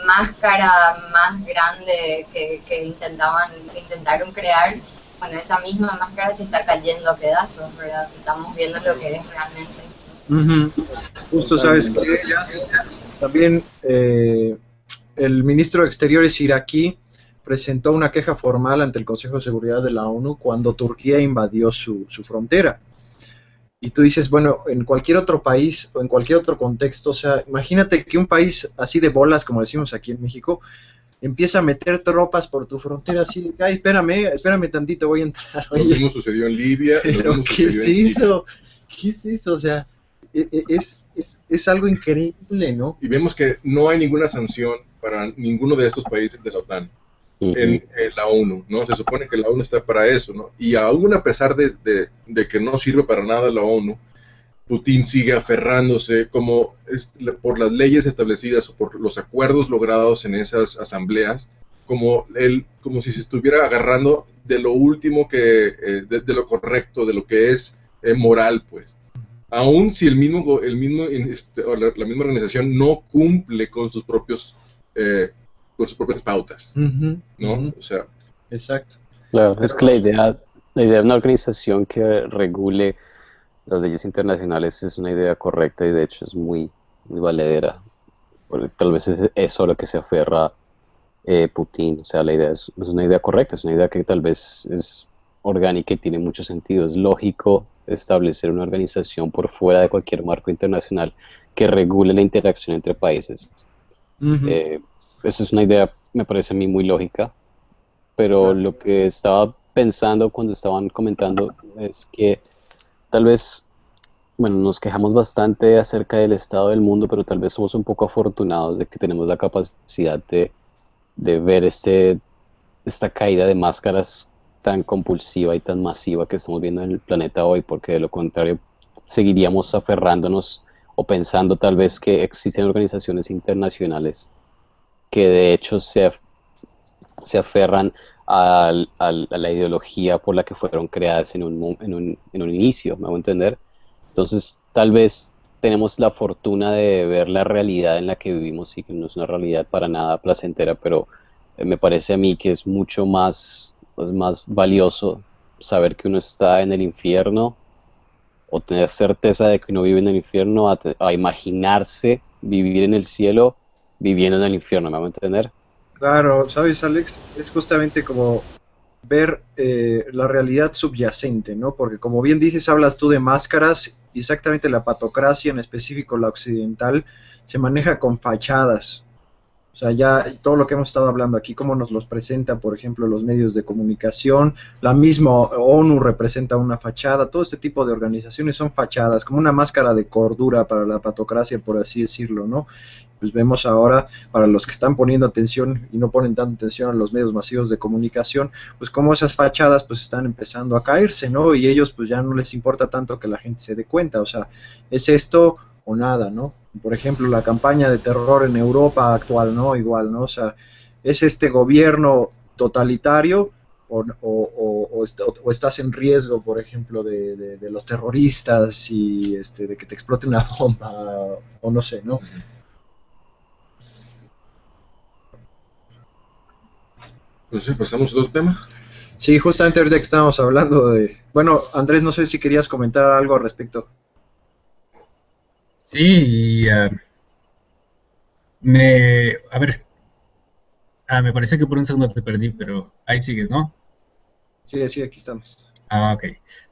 máscara más grande que intentaron crear, bueno, esa misma máscara se está cayendo a pedazos, ¿verdad? Estamos viendo lo que es realmente. Justo, sabes que también el ministro de Exteriores iraquí presentó una queja formal ante el Consejo de Seguridad de la ONU cuando Turquía invadió su frontera. y tú dices, bueno, en cualquier otro país o en cualquier otro contexto, o sea, imagínate que un país así de bolas, como decimos aquí en México, empieza a meter tropas por tu frontera así, ay, espérame tantito, voy a entrar. Lo Oye, mismo sucedió en Libia, lo pero mismo ¿qué es sucedió en Siria. eso? ¿Qué es eso? O sea, es algo increíble, ¿no? Y vemos que no hay ninguna sanción para ninguno de estos países de la OTAN en la ONU, ¿no? Se supone que la ONU está para eso, ¿no? Y aún a pesar de que no sirve para nada la ONU, Putin sigue aferrándose como por las leyes establecidas o por los acuerdos logrados en esas asambleas, como si se estuviera agarrando de lo último de lo correcto, de lo que es moral, pues. Aún si la misma organización no cumple con sus propias pautas, ¿no? O sea, Exacto. Claro, es que la idea de una organización que regule las leyes internacionales es una idea correcta y de hecho es muy, muy valedera. Porque tal vez es eso a lo que se aferra Putin. O sea, la idea es una idea correcta, es una idea que tal vez es orgánica y tiene mucho sentido. Es lógico establecer una organización por fuera de cualquier marco internacional que regule la interacción entre países. Eso es una idea, me parece a mí, muy lógica, pero lo que estaba pensando cuando estaban comentando es que tal vez, bueno, nos quejamos bastante acerca del estado del mundo, pero tal vez somos un poco afortunados de que tenemos la capacidad de ver esta caída de máscaras tan compulsiva y tan masiva que estamos viendo en el planeta hoy, porque de lo contrario seguiríamos aferrándonos o pensando tal vez que existen organizaciones internacionales que de hecho se aferran a la ideología por la que fueron creadas en un inicio, me hago entender. Entonces tal vez tenemos la fortuna de ver la realidad en la que vivimos y que no es una realidad para nada placentera, pero me parece a mí que es mucho más valioso saber que uno está en el infierno o tener certeza de que uno vive en el infierno a imaginarse vivir en el cielo viviendo en el infierno, ¿me hago entender? Claro, ¿sabes, Alex? Es justamente como ver la realidad subyacente, ¿no? Porque como bien dices, hablas tú de máscaras, y exactamente la patocracia, en específico la occidental, se maneja con fachadas. O sea, ya todo lo que hemos estado hablando aquí, cómo nos los presenta, por ejemplo, los medios de comunicación, la misma ONU representa una fachada, todo este tipo de organizaciones son fachadas, como una máscara de cordura para la patocracia, por así decirlo, ¿no? Pues vemos ahora, para los que están poniendo atención y no ponen tanta atención a los medios masivos de comunicación, pues cómo esas fachadas pues están empezando a caerse, ¿no? Y ellos pues ya no les importa tanto que la gente se dé cuenta, o sea, es esto o nada, ¿no? Por ejemplo, la campaña de terror en Europa actual, ¿no? Igual, ¿no? O sea, es este gobierno totalitario o estás en riesgo, por ejemplo, de los terroristas y de que te explote una bomba o no sé, ¿no? Entonces, pasamos a otro tema. Sí, justamente ahorita que estábamos hablando de... Bueno, Andrés, no sé si querías comentar algo al respecto. Sí, y, a ver, me parece que por un segundo te perdí, pero ahí sigues, ¿no? Sí, sí, aquí estamos. Ok.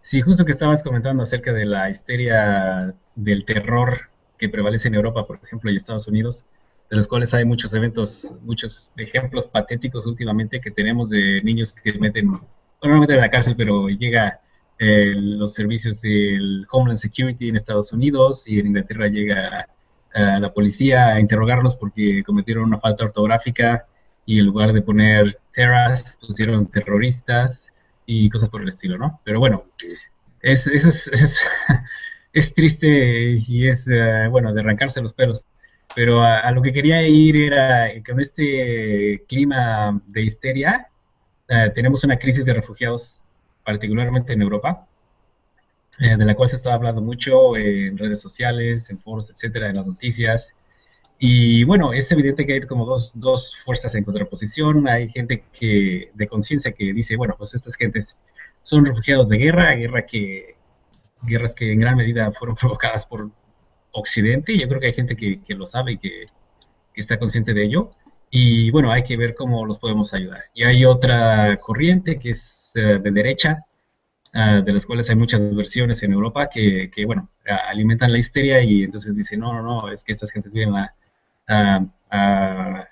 Sí, justo que estabas comentando acerca de la histeria del terror que prevalece en Europa, por ejemplo, y Estados Unidos, de los cuales hay muchos eventos, muchos ejemplos patéticos últimamente que tenemos de niños que meten, bueno, no meten a la cárcel, pero llega los servicios del Homeland Security en Estados Unidos y en Inglaterra llega la policía a interrogarlos porque cometieron una falta ortográfica y en lugar de poner terras pusieron terroristas y cosas por el estilo, ¿no? Pero bueno, es triste y es, bueno, de arrancarse los pelos. Pero a lo que quería ir era que con este clima de histeria, tenemos una crisis de refugiados, particularmente en Europa, de la cual se está hablando mucho en redes sociales, en foros, etcétera, en las noticias. Y bueno, es evidente que hay como dos fuerzas en contraposición. Hay gente de conciencia que dice, bueno, pues estas gentes son refugiados de guerras que en gran medida fueron provocadas por Occidente. Y yo creo que hay gente que lo sabe y que está consciente de ello. Y bueno, hay que ver cómo los podemos ayudar. Y hay otra corriente que es de derecha, de las cuales hay muchas versiones en Europa bueno, alimentan la histeria y entonces dicen, no, no, no, es que estas gentes vienen a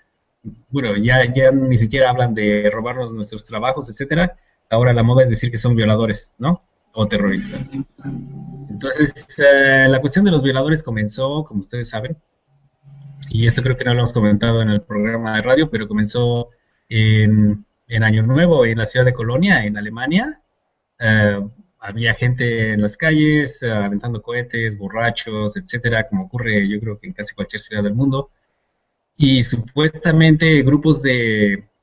bueno, ya ni siquiera hablan de robarnos nuestros trabajos, etcétera. Ahora la moda es decir que son violadores, ¿no? O terroristas. Entonces, la cuestión de los violadores comenzó, como ustedes saben, y esto creo que no lo hemos comentado en el programa de radio, pero comenzó en Año Nuevo, en la ciudad de Colonia, en Alemania. Había gente en las calles aventando cohetes, borrachos, etcétera, como ocurre yo creo que en casi cualquier ciudad del mundo. Y supuestamente grupos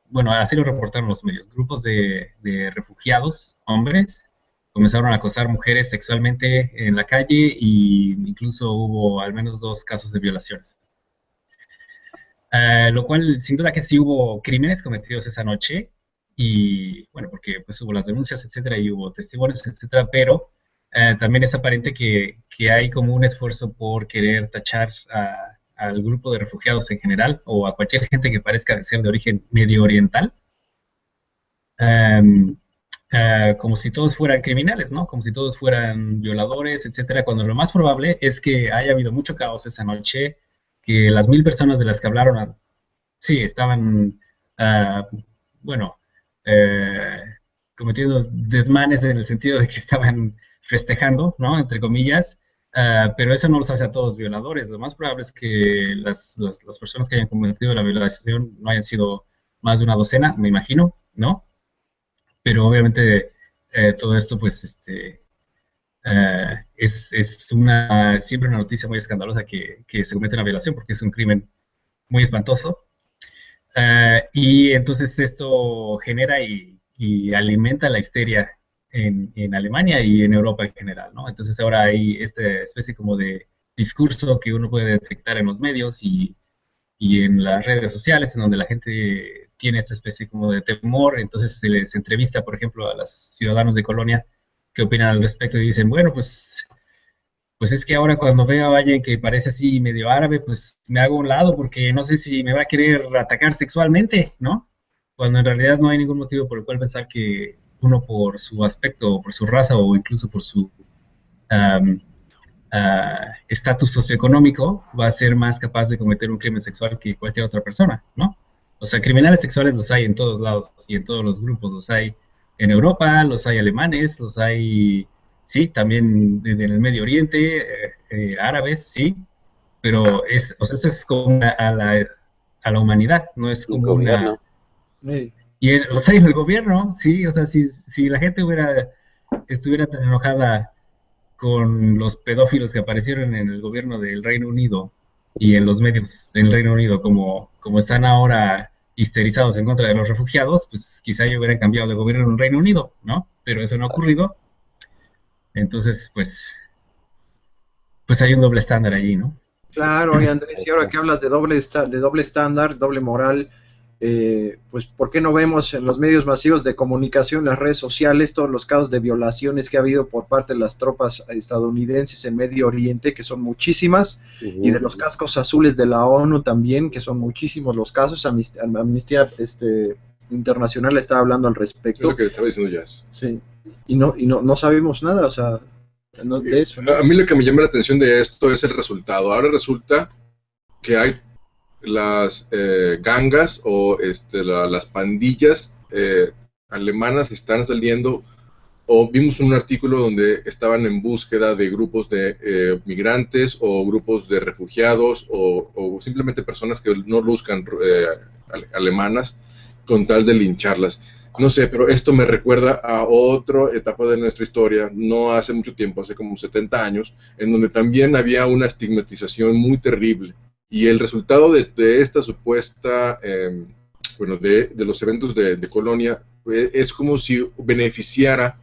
bueno, así lo reportaron los medios, grupos de refugiados, hombres, comenzaron a acosar mujeres sexualmente en la calle e incluso hubo al menos 2 casos de violaciones. Lo cual, sin duda que sí hubo crímenes cometidos esa noche, y bueno, porque pues hubo las denuncias, etcétera, y hubo testimonios, etcétera, pero también es aparente que hay como un esfuerzo por querer tachar al grupo de refugiados en general, o a cualquier gente que parezca ser de origen medio oriental, como si todos fueran criminales, ¿no? Como si todos fueran violadores, etcétera, cuando lo más probable es que haya habido mucho caos esa noche, que las 1000 personas de las que hablaron, sí, estaban, bueno, cometiendo desmanes en el sentido de que estaban festejando, ¿no? Entre comillas, pero eso no los hace a todos violadores. Lo más probable es que las personas que hayan cometido la violación no hayan sido más de una docena, me imagino, ¿no? Pero obviamente todo esto, pues, es siempre una noticia muy escandalosa que se comete una violación, porque es un crimen muy espantoso. Y entonces esto genera y alimenta la histeria en Alemania y en Europa en general, ¿no? Entonces ahora hay esta especie como de discurso que uno puede detectar en los medios y en las redes sociales, en donde la gente tiene esta especie como de temor. Entonces se les entrevista, por ejemplo, a los ciudadanos de Colonia que opinan al respecto y dicen, bueno, pues es que ahora cuando veo a alguien que parece así medio árabe, pues me hago a un lado porque no sé si me va a querer atacar sexualmente, ¿no? Cuando en realidad no hay ningún motivo por el cual pensar que uno por su aspecto, o por su raza, o incluso por su estatus socioeconómico, va a ser más capaz de cometer un crimen sexual que cualquier otra persona, ¿no? O sea, criminales sexuales los hay en todos lados y en todos los grupos. Los hay en Europa, los hay alemanes, los hay, sí, también en el Medio Oriente, árabes, sí, pero o sea, eso es como a la humanidad, no es como una... Sí. Y los hay en el gobierno, sí, o sea, si la gente estuviera tan enojada con los pedófilos que aparecieron en el gobierno del Reino Unido y en los medios del Reino Unido como están ahora histerizados en contra de los refugiados, pues quizá ellos hubieran cambiado de gobierno en el Reino Unido, ¿no? Pero eso no ha ocurrido. Entonces, pues hay un doble estándar allí, ¿no? Claro, y Andrés, y ahora que hablas de doble estándar, doble moral, pues ¿por qué no vemos en los medios masivos de comunicación, las redes sociales, todos los casos de violaciones que ha habido por parte de las tropas estadounidenses en Medio Oriente, que son muchísimas, y de los cascos azules de la ONU también, que son muchísimos los casos? Amnistía Internacional estaba hablando al respecto. Es lo que estaba diciendo Jazz. Sí, y no sabemos nada, o sea, de eso, ¿no? A mí lo que me llama la atención de esto es el resultado. Ahora resulta que hay las gangas o las pandillas alemanas están saliendo, o vimos un artículo donde estaban en búsqueda de grupos de migrantes o grupos de refugiados o simplemente personas que no luzcan alemanas con tal de lincharlas. No sé, pero esto me recuerda a otra etapa de nuestra historia, no hace mucho tiempo, hace como 70 años, en donde también había una estigmatización muy terrible. Y el resultado de esta supuesta, bueno, de los eventos de Colonia, es como si beneficiara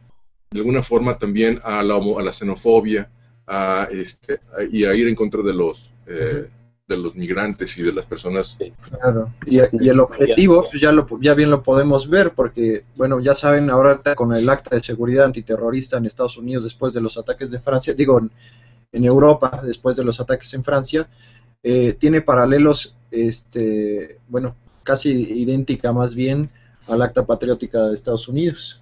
de alguna forma también a la xenofobia y a ir en contra de los migrantes y de las personas. Claro, y el objetivo pues ya bien lo podemos ver, porque, bueno, ya saben, ahora con el acta de seguridad antiterrorista en Estados Unidos después de los ataques de Francia, digo, en Europa después de los ataques en Francia, tiene paralelos, bueno, casi idéntica más bien al Acta Patriótica de Estados Unidos.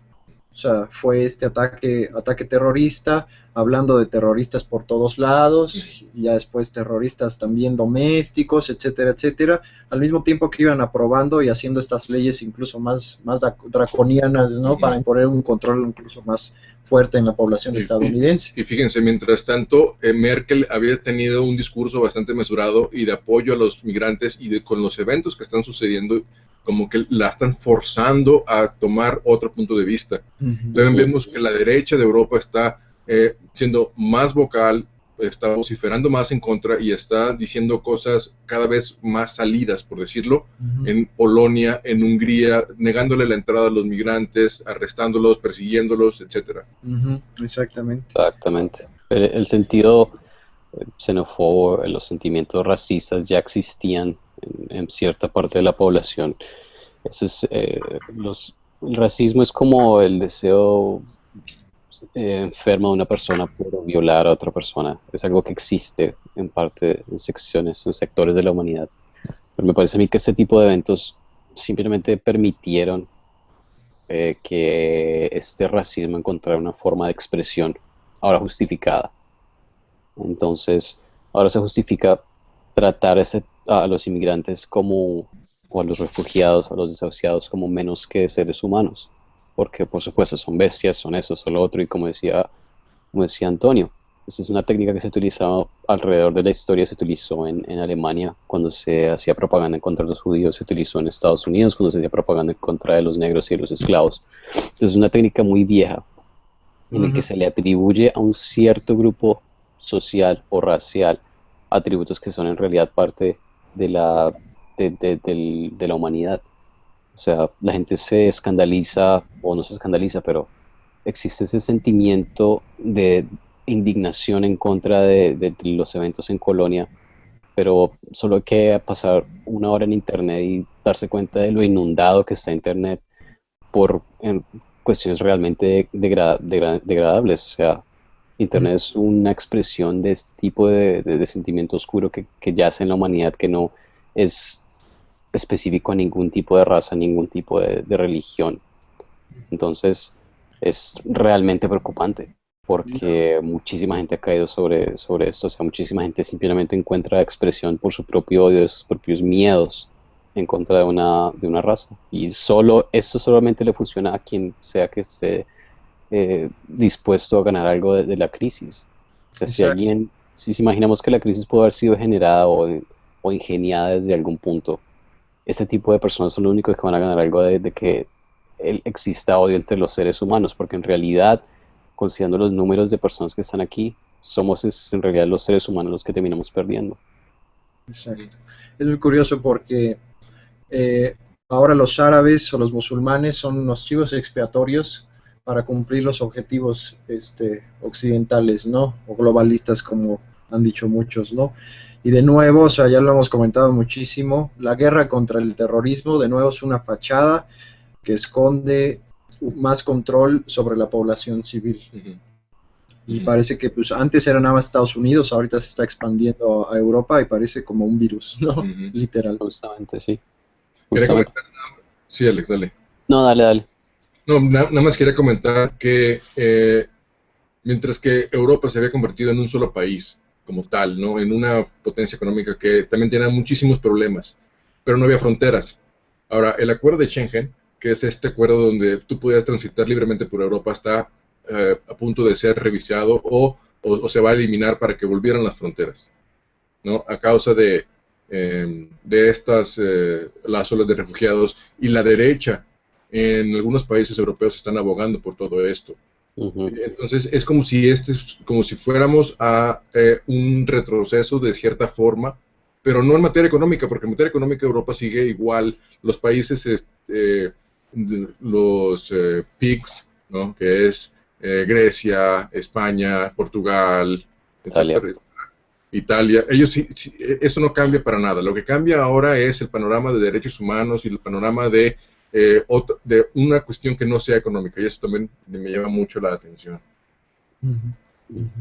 O sea, fue este ataque terrorista, hablando de terroristas por todos lados, y ya después terroristas también domésticos, etcétera, etcétera, al mismo tiempo que iban aprobando y haciendo estas leyes incluso más draconianas, ¿no? Para imponer un control incluso más fuerte en la población estadounidense. Y fíjense, mientras tanto, Merkel había tenido un discurso bastante mesurado y de apoyo a los migrantes, y con los eventos que están sucediendo, como que la están forzando a tomar otro punto de vista. También vemos que la derecha de Europa está siendo más vocal, está vociferando más en contra y está diciendo cosas cada vez más salidas, por decirlo, en Polonia, en Hungría, negándole la entrada a los migrantes, arrestándolos, persiguiéndolos, etcétera. Exactamente. Exactamente. El sentido xenófobo, los sentimientos racistas ya existían en cierta parte de la población. Eso es, el racismo es como el deseo enfermo de una persona por violar a otra persona. Es algo que existe en parte, en sectores de la humanidad. Pero me parece a mí que este tipo de eventos simplemente permitieron que este racismo encontrara una forma de expresión ahora justificada. Entonces, ahora se justifica tratar a los inmigrantes o a los refugiados, a los desahuciados como menos que seres humanos, porque por supuesto son bestias, son eso, son lo otro, y como decía Antonio, esa es una técnica que se utilizaba alrededor de la historia. Se utilizó en Alemania cuando se hacía propaganda en contra de los judíos, se utilizó en Estados Unidos cuando se hacía propaganda en contra de los negros y de los esclavos. Entonces es una técnica muy vieja en la que se le atribuye a un cierto grupo social o racial atributos que son en realidad parte de la humanidad. O sea, la gente se escandaliza, o no se escandaliza, pero existe ese sentimiento de indignación en contra de los eventos en Colonia, pero solo hay que pasar una hora en internet y darse cuenta de lo inundado que está internet por cuestiones realmente degradables. O sea, internet es una expresión de este tipo de sentimiento oscuro que yace en la humanidad, que no es específico a ningún tipo de raza, ningún tipo de religión. Entonces es realmente preocupante, porque muchísima gente ha caído sobre esto. O sea, muchísima gente simplemente encuentra expresión por su propio odio, de sus propios miedos en contra de una raza, y esto solamente le funciona a quien sea que esté dispuesto a ganar algo de la crisis. O sea, si imaginamos que la crisis puede haber sido generada o ingeniada desde algún punto, ese tipo de personas son los únicos que van a ganar algo de que exista odio entre los seres humanos, porque en realidad, considerando los números de personas que están aquí, somos en realidad los seres humanos los que terminamos perdiendo. Exacto. Es muy curioso porque ahora los árabes o los musulmanes son unos chivos expiatorios para cumplir los objetivos occidentales, ¿no? O globalistas, como han dicho muchos, ¿no? Y de nuevo, o sea, ya lo hemos comentado muchísimo, la guerra contra el terrorismo, de nuevo, es una fachada que esconde más control sobre la población civil. Y parece que pues antes era nada más Estados Unidos, ahorita se está expandiendo a Europa y parece como un virus, ¿no? Literal. Justamente, sí. Sí, Alex, dale. No, dale. No, nada más quería comentar que mientras que Europa se había convertido en un solo país como tal, ¿no? En una potencia económica que también tenía muchísimos problemas, pero no había fronteras. Ahora, el acuerdo de Schengen, que es este acuerdo donde tú podías transitar libremente por Europa, está a punto de ser revisado o se va a eliminar para que volvieran las fronteras, ¿no? A causa de las olas de refugiados, y la derecha en algunos países europeos están abogando por todo esto. Entonces es como si fuéramos a un retroceso de cierta forma, pero no en materia económica, porque en materia económica Europa sigue igual. Los países, los PIGS, ¿no? Que es Grecia, España, Portugal, Italia, ellos eso no cambia para nada. Lo que cambia ahora es el panorama de derechos humanos y el panorama de una cuestión que no sea económica, y eso también me llama mucho la atención.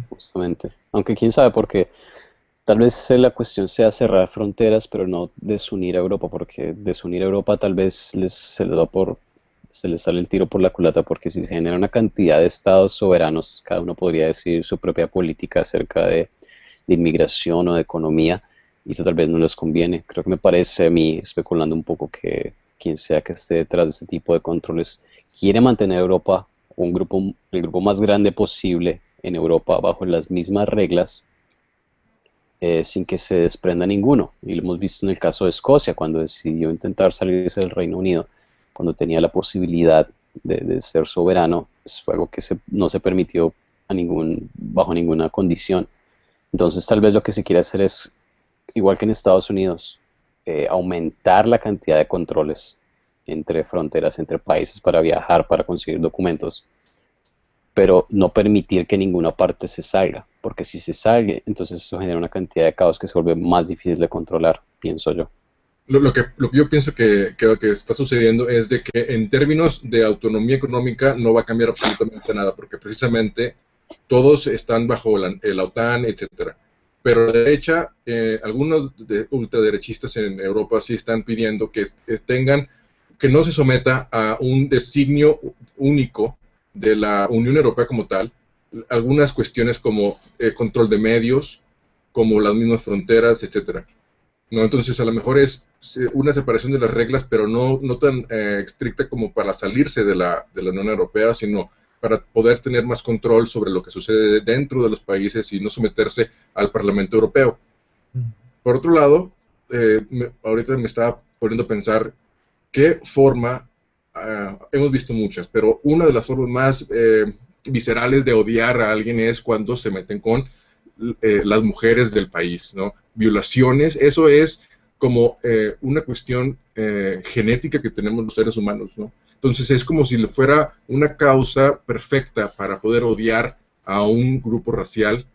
Justamente, aunque quién sabe, porque tal vez la cuestión sea cerrar fronteras, pero no desunir a Europa, porque desunir a Europa tal vez se les da por se les sale el tiro por la culata, porque si se genera una cantidad de estados soberanos, cada uno podría decidir su propia política acerca de inmigración o de economía, y eso tal vez no les conviene. Creo que me parece a mí, especulando un poco, que quien sea que esté detrás de ese tipo de controles quiere mantener Europa, el grupo más grande posible en Europa, bajo las mismas reglas, sin que se desprenda ninguno. Y lo hemos visto en el caso de Escocia, cuando decidió intentar salirse del Reino Unido, cuando tenía la posibilidad de ser soberano, fue algo que no se permitió bajo ninguna condición. Entonces tal vez lo que se quiere hacer es, igual que en Estados Unidos, aumentar la cantidad de controles entre fronteras, entre países para viajar, para conseguir documentos, pero no permitir que ninguna parte se salga, porque si se sale, entonces eso genera una cantidad de caos que se vuelve más difícil de controlar, pienso yo. Lo que yo pienso que está sucediendo es de que en términos de autonomía económica no va a cambiar absolutamente nada, porque precisamente todos están bajo la OTAN, etcétera. Pero la derecha, algunos ultraderechistas en Europa sí están pidiendo que no se someta a un designio único de la Unión Europea como tal, algunas cuestiones como control de medios, como las mismas fronteras, etcétera. ¿No? Entonces a lo mejor es una separación de las reglas, pero no tan estricta como para salirse de la Unión Europea, sino para poder tener más control sobre lo que sucede dentro de los países y no someterse al Parlamento Europeo. Por otro lado, ahorita me estaba poniendo a pensar qué forma, hemos visto muchas, pero una de las formas más viscerales de odiar a alguien es cuando se meten con las mujeres del país, ¿no? Violaciones, eso es como una cuestión genética que tenemos los seres humanos, ¿no? Entonces es como si le fuera una causa perfecta para poder odiar a un grupo racial,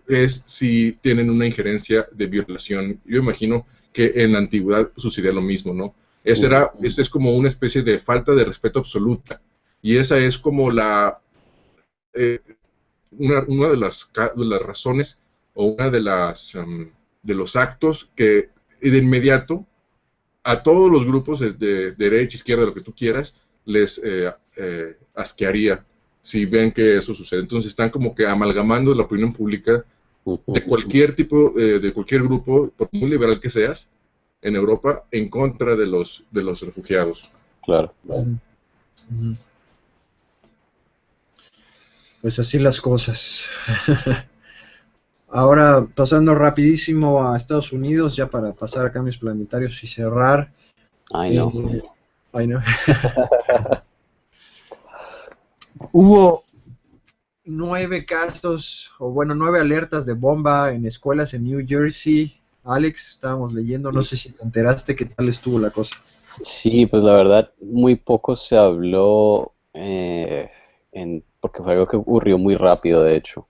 es si tienen una injerencia de violación. Yo imagino que en la antigüedad sucedía lo mismo, ¿no? Eso es como una especie de falta de respeto absoluta, y esa es como una de las razones o una de los actos que de inmediato a todos los grupos de derecha, izquierda, lo que tú quieras, les asquearía si ven que eso sucede. Entonces están como que amalgamando la opinión pública de cualquier tipo, de cualquier grupo, por muy liberal que seas, en Europa, en contra de los refugiados. Claro. Pues así las cosas. Ahora, pasando rapidísimo a Estados Unidos, ya para pasar a cambios planetarios y cerrar. Ay, no. Hubo 9 casos, o bueno, 9 alertas de bomba en escuelas en New Jersey. Alex, estábamos leyendo, no sé si te enteraste qué tal estuvo la cosa. Sí, pues la verdad, muy poco se habló, porque fue algo que ocurrió muy rápido, de hecho.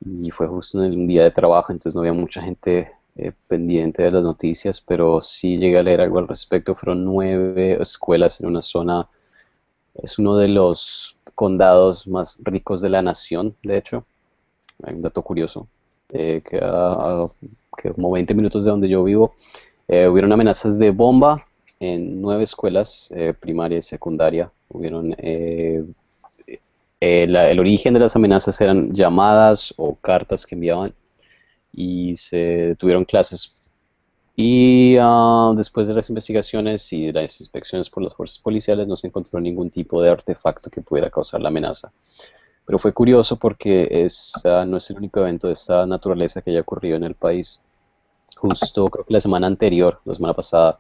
Y fue justo en un día de trabajo, entonces no había mucha gente pendiente de las noticias, pero sí llegué a leer algo al respecto. Fueron 9 escuelas en una zona, es uno de los condados más ricos de la nación, de hecho. Hay un dato curioso, que como 20 minutos de donde yo vivo, hubieron amenazas de bomba en 9 escuelas, primaria y secundaria. Hubieron... el origen de las amenazas eran llamadas o cartas que enviaban, y se tuvieron clases. Y después de las investigaciones y de las inspecciones por las fuerzas policiales, no se encontró ningún tipo de artefacto que pudiera causar la amenaza. Pero fue curioso porque no es el único evento de esta naturaleza que haya ocurrido en el país. Justo creo que la semana pasada,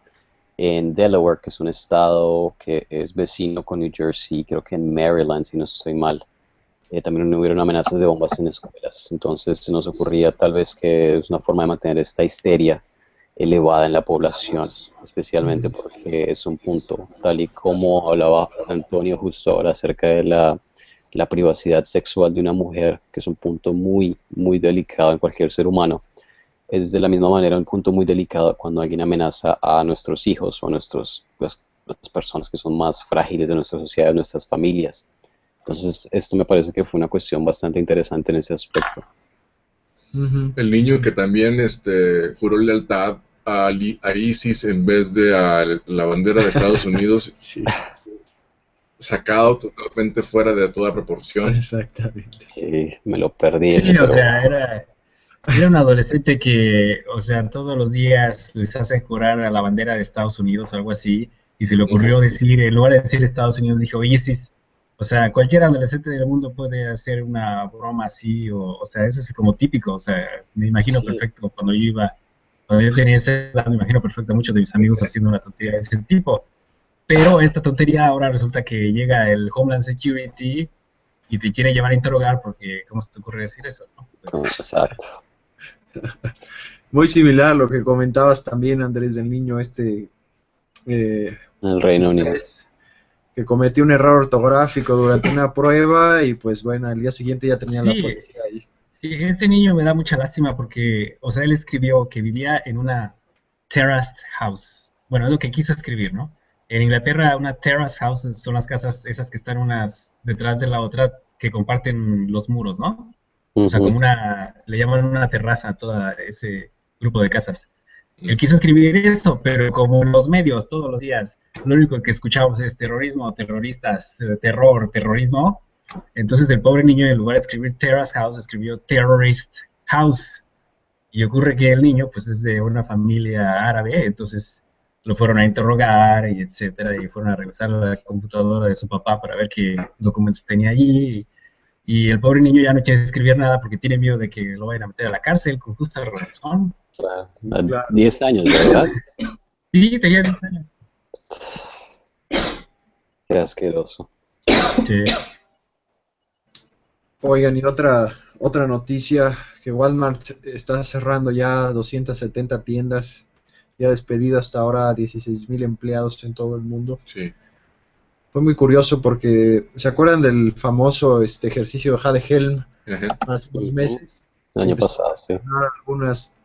en Delaware, que es un estado que es vecino con New Jersey, creo que en Maryland, si no estoy mal, también hubieron amenazas de bombas en escuelas. Entonces se nos ocurría tal vez que es una forma de mantener esta histeria elevada en la población, especialmente porque es un punto, tal y como hablaba Antonio justo ahora acerca de la privacidad sexual de una mujer, que es un punto muy, muy delicado en cualquier ser humano. Es de la misma manera un punto muy delicado cuando alguien amenaza a nuestros hijos o a las personas que son más frágiles de nuestra sociedad, de nuestras familias. Entonces, esto me parece que fue una cuestión bastante interesante en ese aspecto. El niño que también juró lealtad a ISIS en vez de a la bandera de Estados Unidos. Sí. sacado totalmente fuera de toda proporción. Exactamente. Sí, me lo perdí Sí, ese, o pero sea, era un adolescente que, o sea, todos los días les hace jurar a la bandera de Estados Unidos o algo así, y se le ocurrió Ujú. decir, en lugar de decir Estados Unidos, dijo ISIS. O sea, cualquier adolescente del mundo puede hacer una broma así, o sea, eso es como típico, o sea, me imagino sí, perfecto cuando yo tenía esa edad, me imagino perfecto a muchos de mis amigos haciendo una tontería de ese tipo. Pero esta tontería ahora resulta que llega el Homeland Security y te quiere llevar a interrogar porque, ¿cómo se te ocurre decir eso, no? exacto, Muy similar a lo que comentabas también, Andrés, del niño eh, en el Reino Unido. inglés, que cometió un error ortográfico durante una prueba y pues bueno, al día siguiente ya tenía la Sí, policía ahí. sí, ese niño me da mucha lástima porque, o sea, él escribió que vivía en una terraced house. Bueno, es lo que quiso escribir, ¿no? En Inglaterra, una terrace house son las casas esas que están unas detrás de la otra que comparten los muros, ¿no? O sea, Ujú. le llaman una terraza a todo ese grupo de casas. Él Ujú. quiso escribir eso, pero como en los medios todos los días, lo único que escuchamos es terrorismo, terroristas, terror, terrorismo. Entonces el pobre niño, en lugar de escribir Terrace House, escribió Terrorist House. Y ocurre que el niño, pues, es de una familia árabe, entonces lo fueron a interrogar y etcétera, y fueron a revisar la computadora de su papá para ver qué documentos tenía allí. Y el pobre niño ya no quiere escribir nada porque tiene miedo de que lo vayan a meter a la cárcel, con justa razón. Claro. Sí, A claro. 10 años, ¿verdad? Sí, tenía 10 años. Qué asqueroso. Sí. Oigan, y otra noticia, que Walmart está cerrando ya 270 tiendas, ya ha despedido hasta ahora a 16,000 empleados en todo el mundo. Sí. Fue muy curioso porque, ¿se acuerdan del famoso ejercicio de Jade Helm Ajá. hace unos Ujú. meses? El Que año empezó pasado, sí. a cerrar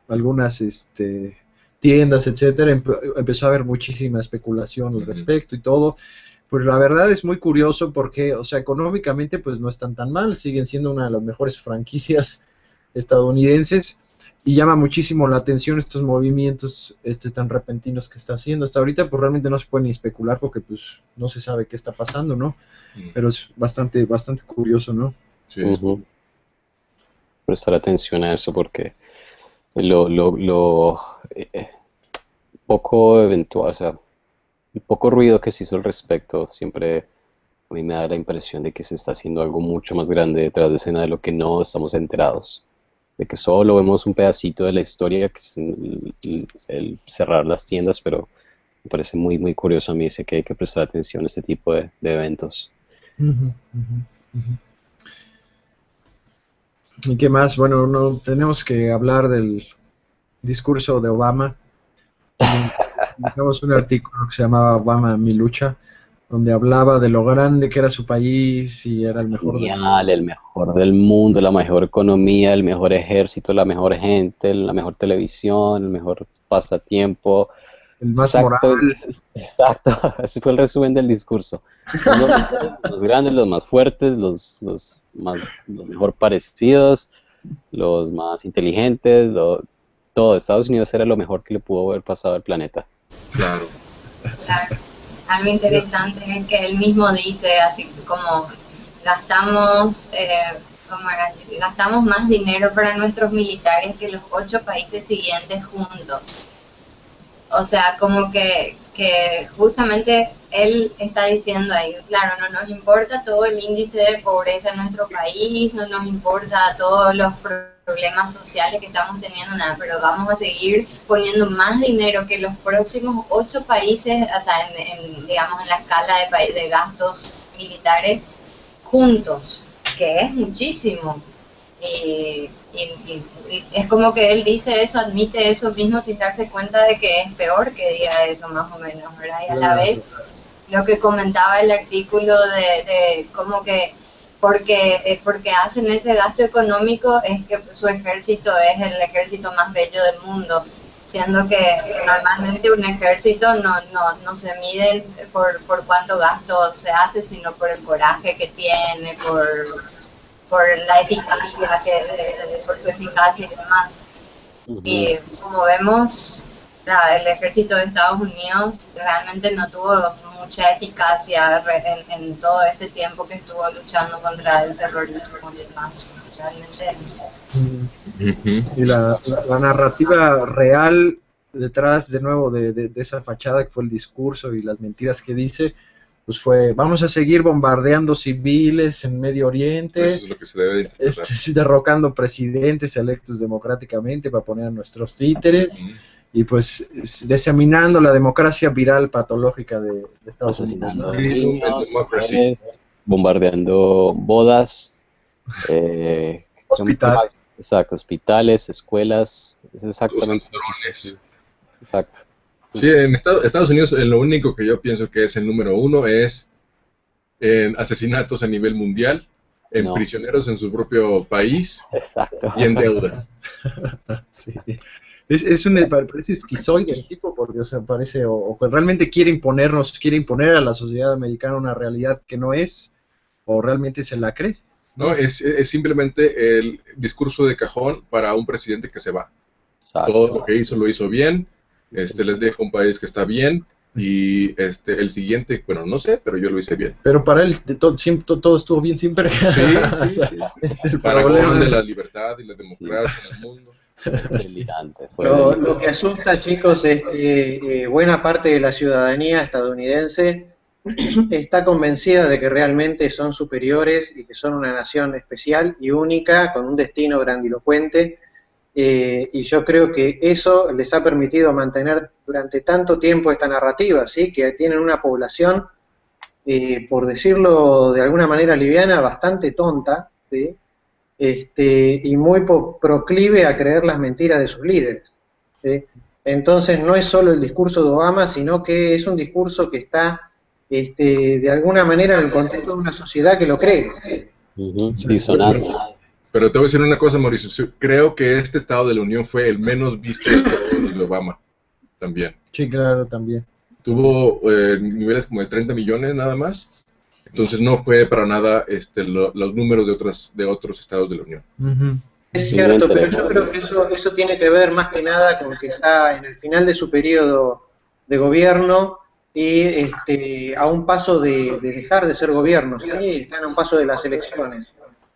algunas tiendas, etcétera, empezó a haber muchísima especulación al Ujú. respecto y todo. Pues la verdad es muy curioso porque, o sea, económicamente pues no están tan mal, siguen siendo una de las mejores franquicias estadounidenses y llama muchísimo la atención estos movimientos tan repentinos que está haciendo. Hasta ahorita pues realmente no se puede ni especular porque pues no se sabe qué está pasando, ¿no? Ujú. Pero es bastante curioso, ¿no? Sí, Ujú. Prestar atención a eso porque lo poco eventual, o sea, el poco ruido que se hizo al respecto, siempre a mí me da la impresión de que se está haciendo algo mucho más grande detrás de escena de lo que no estamos enterados. De que solo vemos un pedacito de la historia, que es el cerrar las tiendas, pero me parece muy, muy curioso a mí, sé que hay que prestar atención a este tipo de eventos. Ujú, ujú, ujú. ¿Y qué más? Bueno, no tenemos que hablar del discurso de Obama. También publicamos un artículo que se llamaba Obama, mi lucha, donde hablaba de lo grande que era su país y era el mejor del mundo. Genial, el mejor del mundo, la mejor economía, el mejor ejército, la mejor gente, la mejor televisión, el mejor pasatiempo. El más moral. Exacto, exacto, ese fue el resumen del discurso. Somos los mejores, los más grandes, los más fuertes, los mejor parecidos, los más inteligentes, todo. Estados Unidos era lo mejor que le pudo haber pasado al planeta. claro. Claro. Algo interesante es que él mismo dice, así como gastamos, gastamos más dinero para nuestros militares que los 8 países siguientes juntos. O sea, como que justamente él está diciendo ahí, claro, no nos importa todo el índice de pobreza en nuestro país, no nos importa todos los problemas sociales que estamos teniendo, nada, pero vamos a seguir poniendo más dinero que los próximos 8 países, o sea, digamos, en la escala de gastos militares juntos, que es muchísimo. Y es como que él dice eso, admite eso mismo sin darse cuenta de que es peor que diga eso más o menos, ¿verdad? Y a la vez lo que comentaba el artículo de cómo que porque hacen ese gasto económico es que su ejército es el ejército más bello del mundo, siendo que normalmente un ejército no se mide por cuánto gasto se hace, sino por el coraje que tiene, por la eficacia, por su eficacia y demás. Ujú. Y como vemos, el ejército de Estados Unidos realmente no tuvo mucha eficacia en todo este tiempo que estuvo luchando contra el terrorismo y demás. Realmente. Y la narrativa real detrás, de nuevo, de esa fachada que fue el discurso y las mentiras que dice, pues fue, vamos a seguir bombardeando civiles en Medio Oriente, Eso es lo que se debe de interpretar. sí, derrocando presidentes electos democráticamente para poner a nuestros títeres, y pues diseminando la democracia viral patológica de Estados Unidos. Asesinando ¿no? niños, mujeres, bombardeando bodas, Hospitales. exacto, hospitales, escuelas, es exactamente. Usando drones. Exacto. Sí, en Estados Unidos lo único que yo pienso que es el número uno es en asesinatos a nivel mundial, en No. prisioneros en su propio país Exacto. y en deuda. Sí. Parece esquizoide el tipo, porque, o sea, parece, o que realmente quiere imponer a la sociedad americana una realidad que no es, o realmente se la cree. No, es simplemente el discurso de cajón para un presidente que se va. Exacto. Todo lo que hizo lo hizo bien, les deja un país que está bien, y el siguiente, bueno, no sé, pero yo lo hice bien. Pero para él todo estuvo bien siempre. Sí, O sea, sí. es el Paragón problema. de la libertad y la democracia en el mundo. Delirante. Fue Lo que asusta, chicos, es que buena parte de la ciudadanía estadounidense está convencida de que realmente son superiores y que son una nación especial y única, con un destino grandilocuente, y yo creo que eso les ha permitido mantener durante tanto tiempo esta narrativa, ¿sí? Que tienen una población, por decirlo de alguna manera liviana, bastante tonta, ¿sí? Y muy proclive a creer las mentiras de sus líderes, ¿sí? Entonces no es solo el discurso de Obama, sino que es un discurso que está de alguna manera en el contexto de una sociedad que lo cree. disonante. Pero te voy a decir una cosa, Mauricio. Creo que este Estado de la Unión fue el menos visto de todos los de Obama. También. Sí, claro, también. Tuvo niveles como de 30 millones nada más. Entonces no fue para nada los números de otros estados de la Unión. Es cierto, pero yo creo que eso tiene que ver más que nada con que está en el final de su periodo de gobierno y a un paso de dejar de ser gobierno, ¿sí? Están a un paso de las elecciones.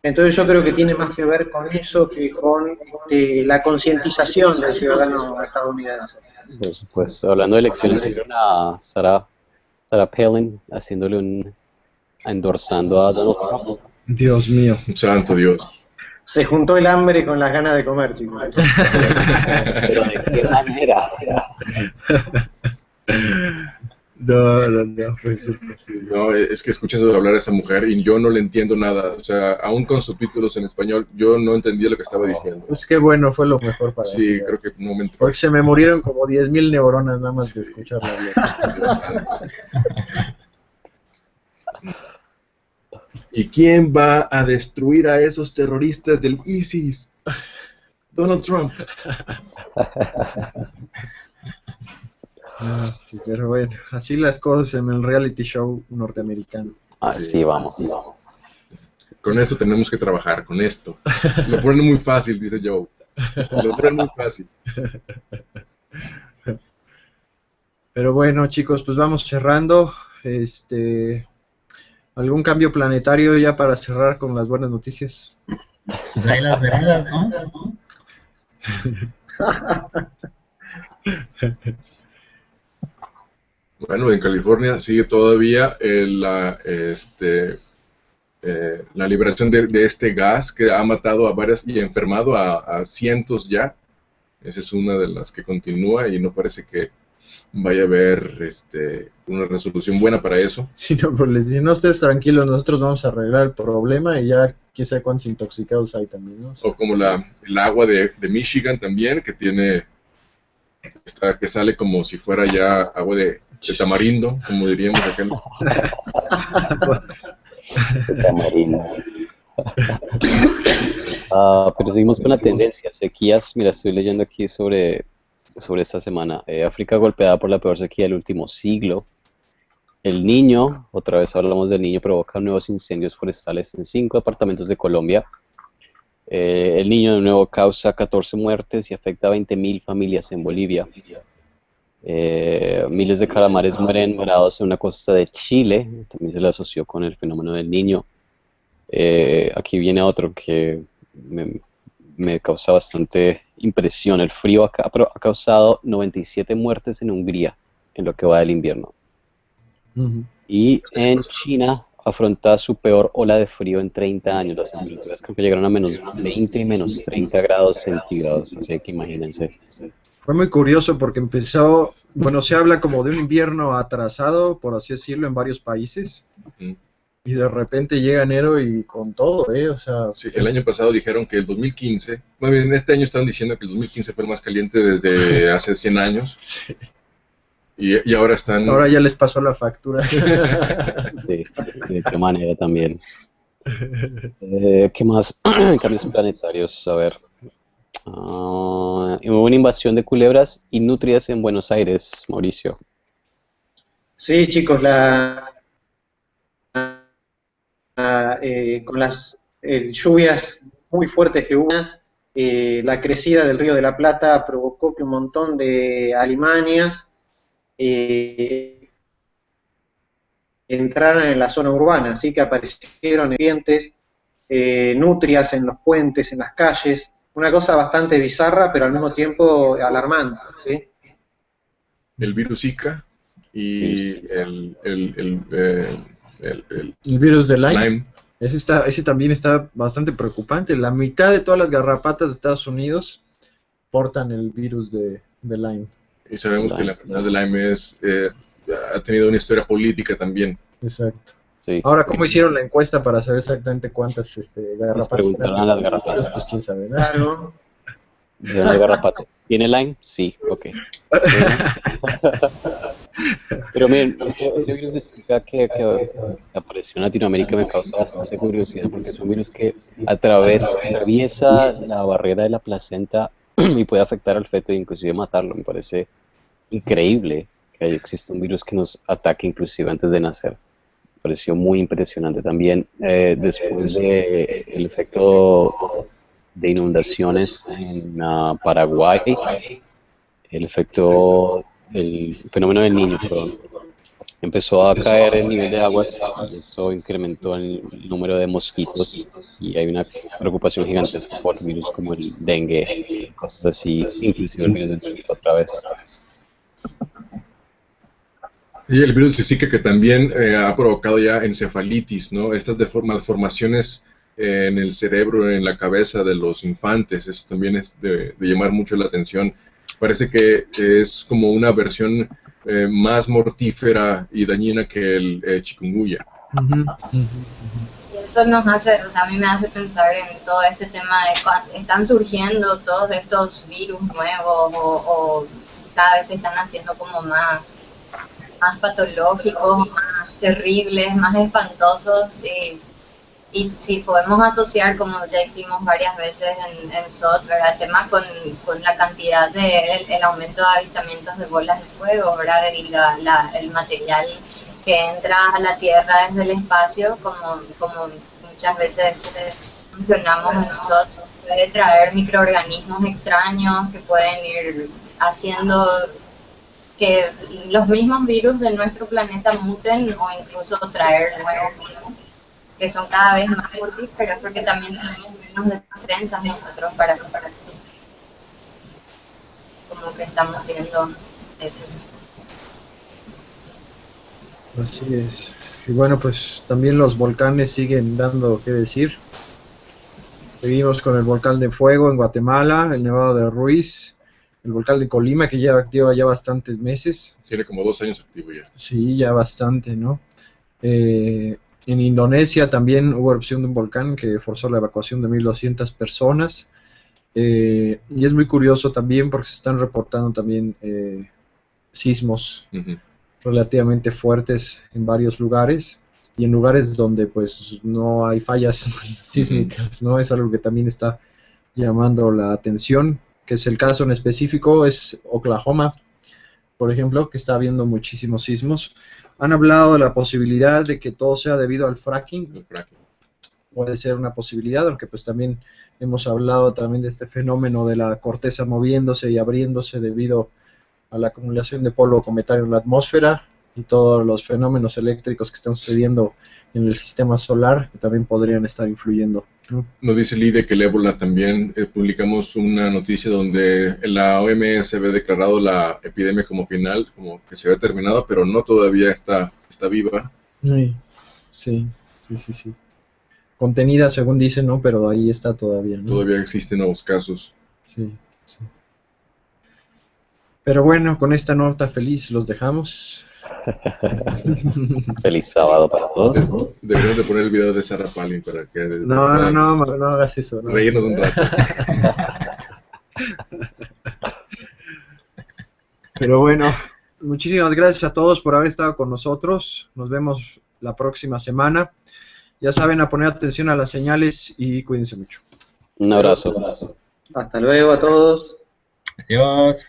Entonces yo creo que tiene más que ver con eso que con la concientización del ciudadano estadounidense. Por supuesto. Hablando de elecciones, ¿vieron a Sarah Palin haciéndole endorsando a Donald Trump? Dios mío. Santo Dios. Se juntó el hambre con las ganas de comer, chicos. Pero ¿de qué manera? No, puede ser posible. No, es que escuchas hablar a esa mujer y yo no le entiendo nada. O sea, aún con subtítulos en español, yo no entendía lo que estaba diciendo. Pues qué bueno, fue lo mejor para Sí, mí. creo que no me entró. Porque se me murieron como 10,000 neuronas nada más de escucharla hablar. Dios santo. ¿Y quién va a destruir a esos terroristas del ISIS? Donald Trump. Sí, pero bueno, así las cosas en el reality show norteamericano. Así vamos. Con esto tenemos que trabajar, con esto. Lo ponen muy fácil, dice Joe. Lo ponen muy fácil. Pero bueno, chicos, pues vamos cerrando. ¿Algún cambio planetario ya para cerrar con las buenas noticias? Pues ahí las veredas, ¿no? Bueno, en California sigue todavía la liberación de este gas que ha matado a varias y enfermado a cientos ya. Esa es una de las que continúa y no parece que vaya a haber una resolución buena para eso. Si no, pues les dicen, no, ustedes tranquilos, nosotros vamos a arreglar el problema y ya quién sabe cuántos intoxicados hay también, ¿no? O como el agua de Michigan también, que tiene, que sale como si fuera ya agua de tamarindo, como diríamos acá. Tamarindo. Pero seguimos con la tendencia, sequías. Mira, estoy leyendo aquí sobre esta semana. África golpeada por la peor sequía del último siglo. El Niño, otra vez hablamos del Niño, provoca nuevos incendios forestales en 5 departamentos de Colombia. El Niño de nuevo causa 14 muertes y afecta a 20.000 familias en Bolivia. Miles de calamares mueren varados en una costa de Chile, también se le asoció con el fenómeno del Niño. Aquí viene otro que me causa bastante impresión. El frío ha causado 97 muertes en Hungría en lo que va del invierno. Y en China afronta su peor ola de frío en 30 años. Las temperaturas creo que llegaron a menos 20 y menos 30 grados centígrados, así que imagínense. Fue muy curioso porque empezó, bueno, se habla como de un invierno atrasado, por así decirlo, en varios países. Y de repente llega enero y con todo, o sea... Sí, el año pasado dijeron que el 2015, más bien este año están diciendo que el 2015 fue el más caliente desde hace 100 años. Sí. Y ahora están... Ahora ya les pasó la factura. Sí, de qué manera también. ¿Qué más? Cambios planetarios, a ver. Hubo una invasión de culebras y nutrias en Buenos Aires, Mauricio. Sí, chicos, con las lluvias muy fuertes que hubo, la crecida del Río de la Plata provocó que un montón de alimañas entraran en la zona urbana, así que aparecieron serpientes, nutrias en los puentes, en las calles, una cosa bastante bizarra, pero al mismo tiempo alarmante, ¿sí? El virus Zika y el virus de Lyme. Ese también está bastante preocupante. La mitad de todas las garrapatas de Estados Unidos portan el virus de Lyme. Y sabemos que la enfermedad de Lyme ha tenido una historia política también. Exacto. Sí. Ahora, ¿cómo hicieron la encuesta para saber exactamente cuántas garrapatas? Les preguntaron a las garrapatas. Pues quién sabe, ¿no? Claro. Dijeron las garrapatas. ¿Tiene Lyme? Sí, ok. Pero miren, ese virus de Zika que apareció en Latinoamérica me causa bastante curiosidad porque es un virus que atraviesa la barrera de la placenta y puede afectar al feto e inclusive matarlo. Me parece increíble que exista un virus que nos ataque inclusive antes de nacer. Me pareció muy impresionante también. Después del efecto de inundaciones en Paraguay, el fenómeno del Niño, perdón, empezó a caer el nivel de aguas, eso incrementó el número de mosquitos y hay una preocupación gigantesca por virus como el dengue, cosas así, inclusive el virus del dengue otra vez. Y el virus de Zika que también ha provocado ya encefalitis, ¿no? Estas malformaciones en el cerebro, en la cabeza de los infantes, eso también es de llamar mucho la atención. Parece que es como una versión más mortífera y dañina que el chikungunya. Y eso nos hace, o sea, a mí me hace pensar en todo este tema de cuando están surgiendo todos estos virus nuevos o cada vez se están haciendo como más patológicos, más terribles, más espantosos y si podemos asociar, como ya hicimos varias veces en SOT, ¿verdad? El tema con la cantidad el aumento de avistamientos de bolas de fuego, ¿verdad? Y el material que entra a la Tierra desde el espacio, como muchas veces mencionamos en SOT, puede traer microorganismos extraños que pueden ir haciendo que los mismos virus de nuestro planeta muten o incluso traer nuevos virus que son cada vez más mortíferos porque también tenemos menos defensas nosotros para como que estamos viendo eso. Así es. Y bueno, pues también los volcanes siguen dando qué decir. Seguimos con el volcán de Fuego en Guatemala, el Nevado de Ruiz, el volcán de Colima que ya lleva ya bastantes meses. Tiene como 2 años activo ya. Sí, ya bastante, ¿no? En Indonesia también hubo erupción de un volcán que forzó la evacuación de 1.200 personas. Y es muy curioso también porque se están reportando también sismos relativamente fuertes en varios lugares y en lugares donde pues no hay fallas sísmicas, ¿no? Es algo que también está llamando la atención, que es el caso en específico, es Oklahoma, por ejemplo, que está habiendo muchísimos sismos. Han hablado de la posibilidad de que todo sea debido al fracking. Puede ser una posibilidad, aunque pues también hemos hablado también de este fenómeno de la corteza moviéndose y abriéndose debido a la acumulación de polvo cometario en la atmósfera y todos los fenómenos eléctricos que están sucediendo en el sistema solar que también podrían estar influyendo, ¿no? Nos dice Lidia que el ébola también, publicamos una noticia donde la OMS había declarado la epidemia como final, como que se había terminado, pero no, todavía está viva. Sí. Contenida según dicen, ¿no? Pero ahí está todavía, ¿no? Todavía existen nuevos casos. Sí. Pero bueno, con esta nota feliz los dejamos. Feliz sábado para todos. Deberíamos de poner el video de Sarah Palin para que... No hagas eso. No reírnos un rato. Pero bueno, muchísimas gracias a todos por haber estado con nosotros. Nos vemos la próxima semana. Ya saben, a poner atención a las señales y cuídense mucho. Un abrazo. Hasta luego a todos. Adiós.